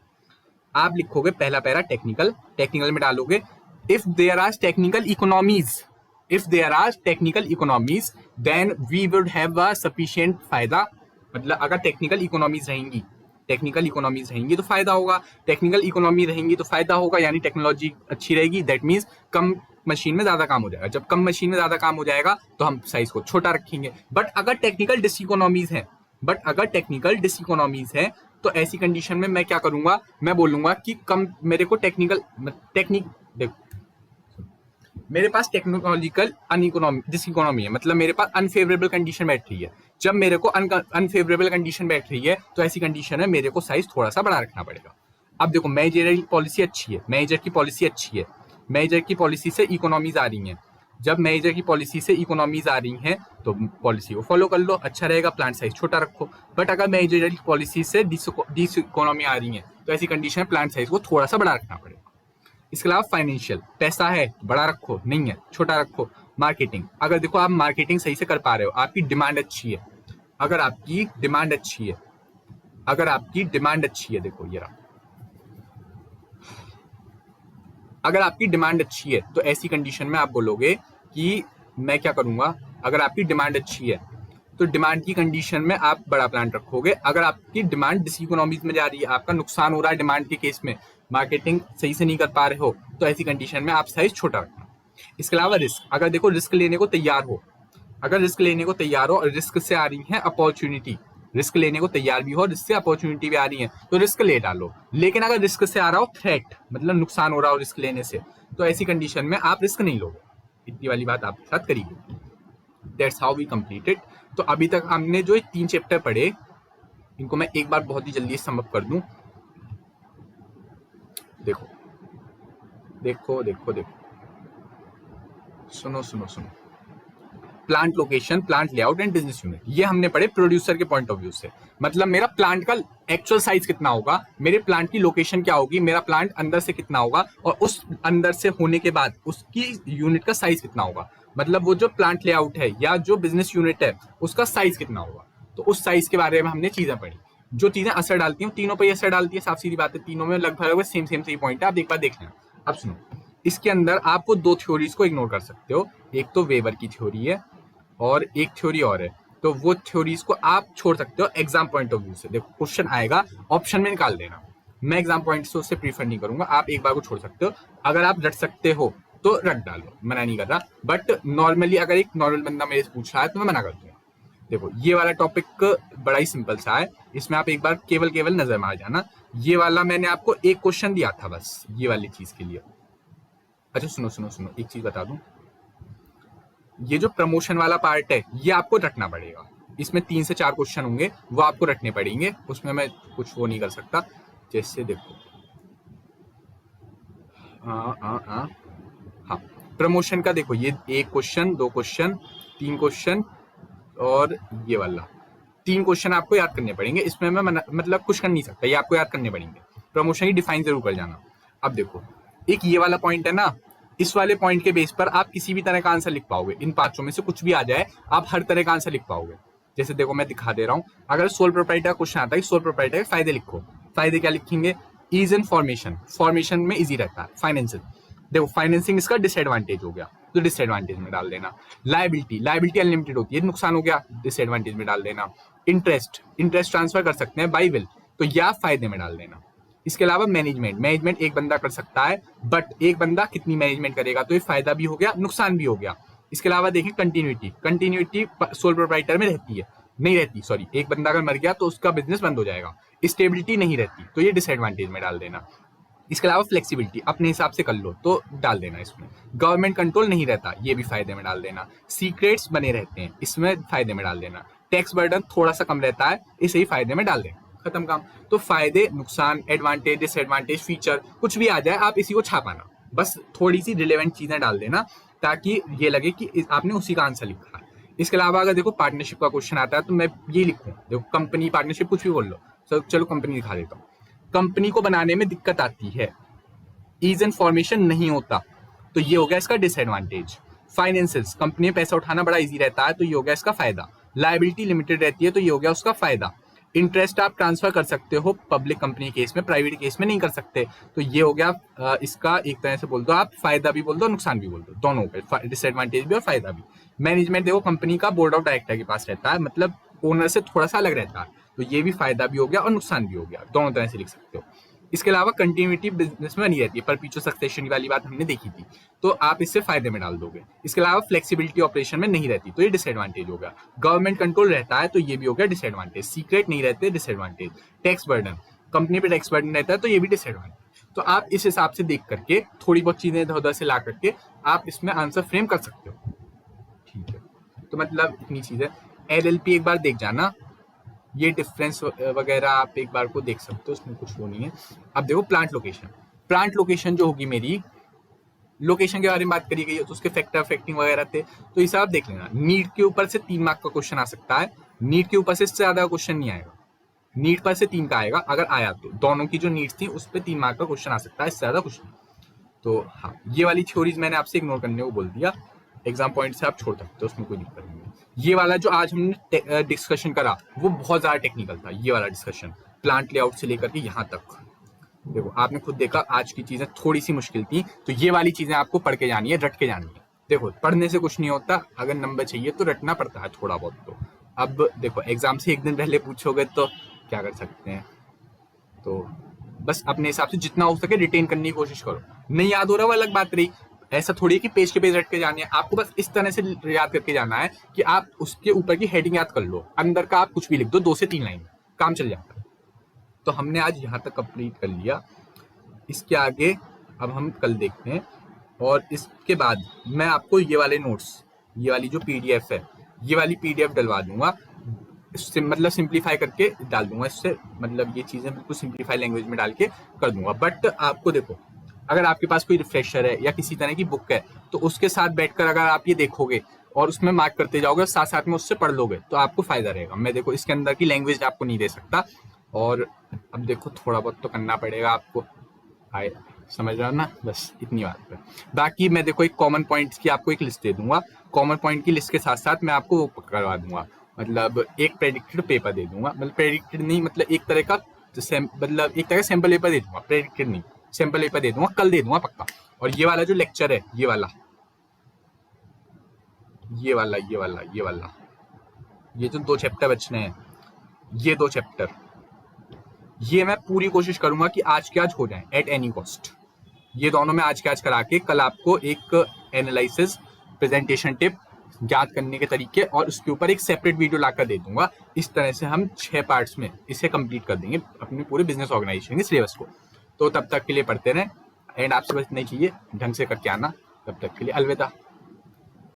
Speaker 1: आप लिखोगे पहला पैरा टेक्निकल, टेक्निकल में डालोगे if there are technical economies, if there are technical economies then we would have a sufficient फायदा। मतलब अगर टेक्निकल इकोनॉमीज रहेंगी, टेक्निकल इकोनॉमीज रहेंगी तो फायदा होगा, टेक्निकल इकोनॉमी रहेंगी तो फायदा होगा, यानी टेक्नोलॉजी अच्छी रहेगी, दैट मीन्स कम मशीन में ज्यादा काम हो जाएगा। जब कम मशीन में ज्यादा काम हो जाएगा तो हम साइज को छोटा रखेंगे। बट अगर टेक्निकल डिसइकोनॉमीज है, बट अगर टेक्निकल डिसइकोनॉमीज है तो ऐसी कंडीशन में मैं क्या करूंगा, मैं बोलूंगा कि कम मेरे को टेक्निकल टेक्निक, देखो मेरे पास टेक्नोलॉजिकल डिसइकोनॉमी है, मतलब मेरे पास अनफेवरेबल कंडीशन बैठ रही है। जब मेरे को अनफेवरेबल कंडीशन बैठ रही है तो ऐसी कंडीशन है मेरे को साइज थोड़ा सा बड़ा रखना पड़ेगा। अब देखो मैनेजर पॉलिसी अच्छी है, मैनेजर की पॉलिसी अच्छी है, मैनेजर की पॉलिसी से इकोनॉमीज आ रही हैं। जब मैनेजर की पॉलिसी से इकोनॉमीज आ रही हैं तो पॉलिसी को फॉलो कर लो, अच्छा रहेगा, प्लांट साइज छोटा रखो। बट अगर मैनेजर की पॉलिसी से डिस इकोनॉमी आ रही है तो ऐसी कंडीशन में प्लांट साइज को थोड़ा सा बड़ा रखना पड़ेगा। इसके अलावा फाइनेंशियल, पैसा है बड़ा रखो, नहीं है छोटा रखो। मार्केटिंग, अगर देखो आप मार्केटिंग सही से कर पा रहे हो, आपकी डिमांड अच्छी है, अगर आपकी डिमांड अच्छी है, अगर आपकी डिमांड अच्छी है, देखो ये रहा, अगर आपकी डिमांड अच्छी है तो ऐसी कंडीशन में आप बोलोगे कि मैं क्या करूंगा, अगर आपकी डिमांड अच्छी है तो डिमांड की कंडीशन में आप बड़ा प्लांट रखोगे। अगर आपकी डिमांड डिसइकोनॉमीज में जा रही है, आपका नुकसान हो रहा है डिमांड के केस में, मार्केटिंग सही से नहीं कर पा रहे हो, तो ऐसी कंडीशन में आप साइज छोटा रखना। इसके अलावा रिस्क, अगर देखो रिस्क लेने को तैयार हो, अगर रिस्क लेने को तैयार हो और रिस्क से आ रही है अपॉर्चुनिटी, रिस्क लेने को तैयार भी हो और इससे अपॉर्चुनिटी भी आ रही है तो रिस्क ले डालो। लेकिन अगर रिस्क से आ रहा हो थ्रेट, मतलब नुकसान हो रहा हो रिस्क लेने से, तो ऐसी कंडीशन में आप रिस्क नहीं लोगे। इतनी वाली बात आपके साथ करिए। That's how we completed. तो अभी तक हमने जो 3 चैप्टर पढ़े, इनको मैं एक बार बहुत ही जल्दी सम अप कर दूं। देखो देखो देखो देखो, सुनो सुनो सुनो, plant location, plant layout and business unit, ये हमने पढ़े प्रोड्यूसर के पॉइंट ऑफ व्यू से। मतलब मेरा प्लांट का एक्चुअल साइज कितना होगा, मेरे प्लांट की लोकेशन क्या होगी, मेरा प्लांट अंदर से कितना होगा, और उस अंदर से होने के बाद उसकी यूनिट का साइज कितना होगा। मतलब वो जो प्लांट लेआउट है या जो बिजनेस यूनिट है उसका साइज कितना होगा। तो उस साइज के बारे में हमने चीजें पढ़ी, जो चीजें असर डालती हैं तीनों पर ही असर डालती है, साफ सीधी बात है, तीनों में लगभग सेम सेम सही पॉइंट है, आप एक बार देख लेना। अब सुनो, इसके अंदर आपको 2 थ्योरीज को इग्नोर कर सकते हो, एक तो वेबर की थ्योरी है और एक थ्योरी और है, तो वो थ्योरीज को आप छोड़ सकते हो एग्जाम पॉइंट ऑफ व्यू से। देखो क्वेश्चन आएगा, ऑप्शन में निकाल देना, मैं एग्जाम पॉइंट से उससे प्रीफर नहीं करूंगा, आप एक बार को छोड़ सकते हो। अगर आप रट सकते हो तो रट डालो, मना नहीं कर रहा, बट नॉर्मली अगर एक नॉर्मल बंदा मेरे से पूछ रहा है तो मैं मना कर दूंगा। देखो ये वाला टॉपिक बड़ा ही सिंपल सा है, इसमें आप एक बार केवल नजर मार जाना। ये वाला मैंने आपको एक क्वेश्चन दिया था बस ये वाली चीज के लिए। अच्छा सुनो सुनो सुनो, एक चीज बता दूं, ये जो प्रमोशन वाला पार्ट है ये आपको रटना पड़ेगा, इसमें 3 से 4 क्वेश्चन होंगे वो आपको रटने पड़ेंगे, उसमें मैं कुछ वो नहीं कर सकता। जैसे देखो हाँ, प्रमोशन का देखो, ये 1 क्वेश्चन, 2 क्वेश्चन, 3 क्वेश्चन और ये वाला 3 क्वेश्चन आपको याद करने पड़ेंगे, इसमें मैं मतलब कुछ कर नहीं सकता, ये आपको याद करने पड़ेंगे। प्रमोशन की डिफाइन जरूर कर जाना। अब देखो, एक ये वाला पॉइंट है ना, इस वाले पॉइंट के बेस पर आप किसी भी तरह का आंसर लिख पाओगे। इन 5 में से कुछ भी आ जाए, आप हर तरह का आंसर लिख पाओगे। जैसे देखो मैं दिखा दे रहा हूँ, अगर सोल प्रोप्राइटर क्वेश्चन आता है, सोल प्रोप्राइटर के फायदे लिखो। फायदे क्या लिखेंगे? ईज इन फॉर्मेशन, फॉर्मेशन में इजी रहता है। फाइनेंशियल, देखो फाइनेंसिंग इसका डिसएडवांटेज हो गया, तो डिसएडवांटेज में डाल देना। लायबिलिटी, लायबिलिटी अनलिमिटेड होती है, नुकसान हो गया, डिसएडवांटेज में डाल देना। इंटरेस्ट, इंटरेस्ट ट्रांसफर कर सकते हैं बाई विल, तो या फायदे में डाल देना। इसके अलावा मैनेजमेंट, मैनेजमेंट एक बंदा कर सकता है, बट एक बंदा कितनी मैनेजमेंट करेगा, तो ये फायदा भी हो गया, नुकसान भी हो गया। इसके अलावा देखें कंटिन्यूटी, कंटिन्यूटी सोल प्रोप्राइटर में रहती है, नहीं रहती, सॉरी, एक बंदा अगर मर गया तो उसका बिजनेस बंद हो जाएगा। स्टेबिलिटी नहीं रहती, तो ये डिसएडवांटेज में डाल देना। इसके अलावा फ्लेक्सिबिलिटी, अपने हिसाब से कर लो, तो डाल देना इसमें। गवर्नमेंट कंट्रोल नहीं रहता, ये भी फायदे में डाल देना। सीक्रेट्स बने रहते हैं, इसमें फायदे में डाल देना। टैक्स बर्डन थोड़ा सा कम रहता है, इसे ही फायदे में डाल देना, खत्म काम। तो फायदे, नुकसान, एडवांटेज, डिसएडवांटेज, फीचर, कुछ भी आ जाए आप इसी को छापाना, बस थोड़ी सी रिलेवेंट चीजें डाल देना, ताकि ये लगे कि आपने उसी का आंसर लिखा है। इसके अलावा अगर देखो पार्टनरशिप का क्वेश्चन आता है, तो मैं ये लिखूं, देखो कंपनी पार्टनरशिप कुछ भी बोल लो, चलो कंपनी दिखा देता हूँ। कंपनी को बनाने में दिक्कत आती है, ईज एंड फॉर्मेशन नहीं होता, तो ये हो गया इसका डिसएडवांटेज। फाइनेंसियल्स, कंपनी में पैसा उठाना बड़ा इजी रहता है, तो ये हो गया इसका फायदा। लायबिलिटी लिमिटेड रहती है, तो ये हो गया उसका फायदा। इंटरेस्ट आप ट्रांसफर कर सकते हो पब्लिक कंपनी केस में, प्राइवेट केस में नहीं कर सकते, तो ये हो गया इसका एक तरह से बोल दो आप, फायदा भी बोल दो, नुकसान भी बोल दो, दोनों पे, डिसएडवांटेज भी और फायदा भी। मैनेजमेंट देखो कंपनी का बोर्ड ऑफ डायरेक्टर के पास रहता है, मतलब ओनर से थोड़ा सा अलग रहता है, तो ये भी फायदा भी हो गया और नुकसान भी हो गया, दोनों तरह से लिख सकते हो। इसके अलावा कंटिन्यूटी बिजनेस में नहीं रहती है, परपीचुअल सक्सेशन वाली बात हमने देखी थी, तो आप इससे फायदे में डाल दोगे। इसके अलावा फ्लेक्सिबिलिटी ऑपरेशन में नहीं रहती, तो ये डिसएडवांटेज हो गया। गवर्नमेंट कंट्रोल रहता है, तो ये भी हो गया डिसएडवांटेज। सीक्रेट नहीं रहते, डिसएडवांटेज। टैक्स बर्डन, कंपनी पे टैक्स बर्डन रहता है, तो ये भी डिसएडवांटेज। तो आप इस हिसाब से देख करके थोड़ी बहुत चीजें इधर उधर से ला करके आप इसमें आंसर फ्रेम कर सकते हो, ठीक है। तो मतलब इतनी चीजें, LLP एक बार देख जाना, ये डिफरेंस वगैरह आप एक बार को देख सकते हो, उसमें कुछ वो नहीं है। अब देखो प्लांट लोकेशन, प्लांट लोकेशन जो होगी मेरी, लोकेशन के बारे में बात करी गई है, तो उसके फैक्टर अफेक्टिंग वगैरह थे, तो इसे आप देख लेना। नीट के ऊपर से 3 मार्क का क्वेश्चन आ सकता है, नीट के ऊपर से इससे ज्यादा क्वेश्चन नहीं आएगा, नीट पर से 3 का आएगा, अगर आया तो दोनों की जो नीट थी उस पर 3 मार्क का क्वेश्चन आ सकता है, इससे ज्यादा कुछ नहीं। तो हाँ, ये वाली थ्योरीज मैंने आपसे इग्नोर करने को बोल दिया, एग्जाम पॉइंट से आप छोड़ सकते हो, उसमें कोई दिक्कत नहीं है। ये वाला जो आज हमने डिस्कशन करा वो बहुत ज्यादा टेक्निकल था, ये वाला डिस्कशन प्लांट लेआउट से लेकर के यहाँ तक। देखो आपने खुद देखा आज की चीजें थोड़ी सी मुश्किल थी, तो ये वाली चीजें आपको पढ़ के जानी है, रट के जानी है। देखो पढ़ने से कुछ नहीं होता, अगर नंबर चाहिए तो रटना पड़ता है थोड़ा बहुत। तो अब देखो एग्जाम से एक दिन पहले पूछोगे तो क्या कर सकते हैं, तो बस अपने हिसाब से जितना हो सके रिटेन करने की कोशिश करो। नहीं याद हो रहा वो अलग बात रही, ऐसा थोड़ी है कि पेज के पेज रट के जाने हैं, आपको बस इस तरह से याद करके जाना है कि आप उसके ऊपर की हेडिंग याद कर लो, अंदर का आप कुछ भी लिख दो, 2 से 3 लाइन, काम चल जाता है। तो हमने आज यहाँ तक कंप्लीट कर लिया, इसके आगे अब हम कल देखते हैं। और इसके बाद मैं आपको ये वाले नोट्स, ये वाली जो PDF है, ये वाली PDF डलवा दूंगा, इससे मतलब सिंप्लीफाई करके डाल दूंगा, इससे मतलब ये चीजें बिल्कुल सिंप्लीफाई लैंग्वेज में डाल के कर दूंगा। बट आपको देखो, अगर आपके पास कोई रिफ्रेशर है या किसी तरह की बुक है, तो उसके साथ बैठकर अगर आप ये देखोगे और उसमें मार्क करते जाओगे, साथ साथ में उससे पढ़ लोगे, तो आपको फायदा रहेगा। मैं देखो इसके अंदर की लैंग्वेज आपको नहीं दे सकता, और अब देखो थोड़ा बहुत तो करना पड़ेगा आपको, आए समझ रहे हो ना, बस इतनी बात है। बाकी मैं देखो एक कॉमन पॉइंट्स की आपको एक लिस्ट दे दूंगा, कॉमन पॉइंट की लिस्ट के साथ साथ मैं आपको वो करवा दूंगा, मतलब एक प्रेडिक्टेड पेपर दे दूंगा, मतलब प्रेडिक्टेड नहीं, मतलब एक तरह का मतलब एक तरह का सैंपल पेपर दे दूंगा, प्रेडिक्टेड नहीं, सैंपल पेपर दे दूंगा, कल दे दूंगा पक्का। और ये वाला जो लेक्चर है, ये वाला ये जो 2 चैप्टर बचने हैं, ये 2 चैप्टर, ये मैं पूरी कोशिश करूंगा कि आज के आज हो जाए एट एनी कॉस्ट। ये दोनों मैं आज के आज करा के कल आपको एक एनालिसिस, प्रेजेंटेशन टिप, याद करने के तरीके और उसके ऊपर एक सेपरेट वीडियो लाकर दे दूंगा। इस तरह से हम 6 पार्ट्स में इसे कंप्लीट कर देंगे अपने पूरे बिजनेस ऑर्गेनाइजेशन के सिलेबस को। तो तब तक के लिए पढ़ते रहें, एंड आपसे बस नहीं चाहिए, ढंग से करके आना। तब तक के लिए अलविदा।